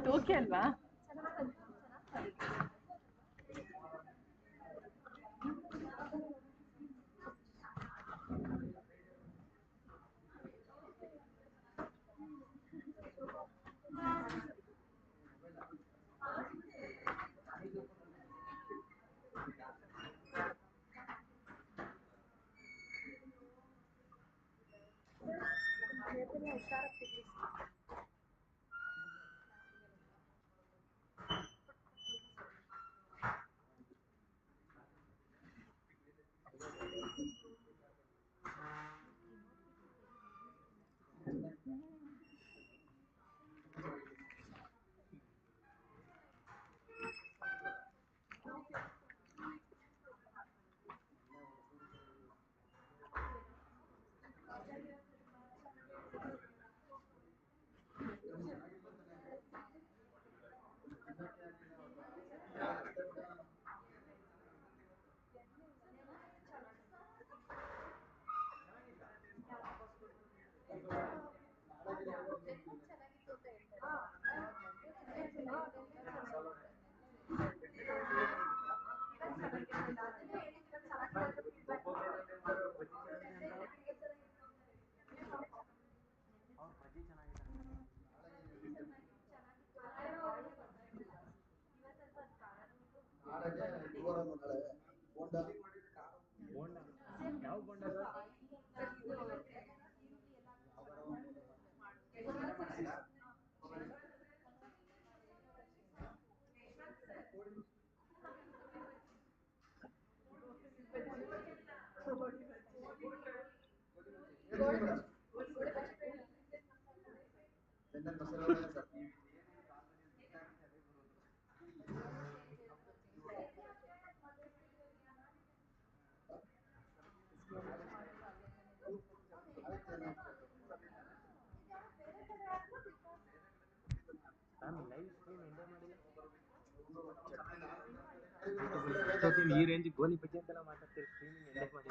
ಬಟ್ ಓಕೆ ಅಲ್ವಾ? ಈ ರೇಂಜ್ ಗೋಲಿ ಬಜ್ಜಿ ಅಂತೆಲ್ಲ ಮಾತಾಡ್ತೀರಿ, ಸ್ಕ್ರೀನಿಂಗ್ ಎಂಡ್ ಮಾಡಿ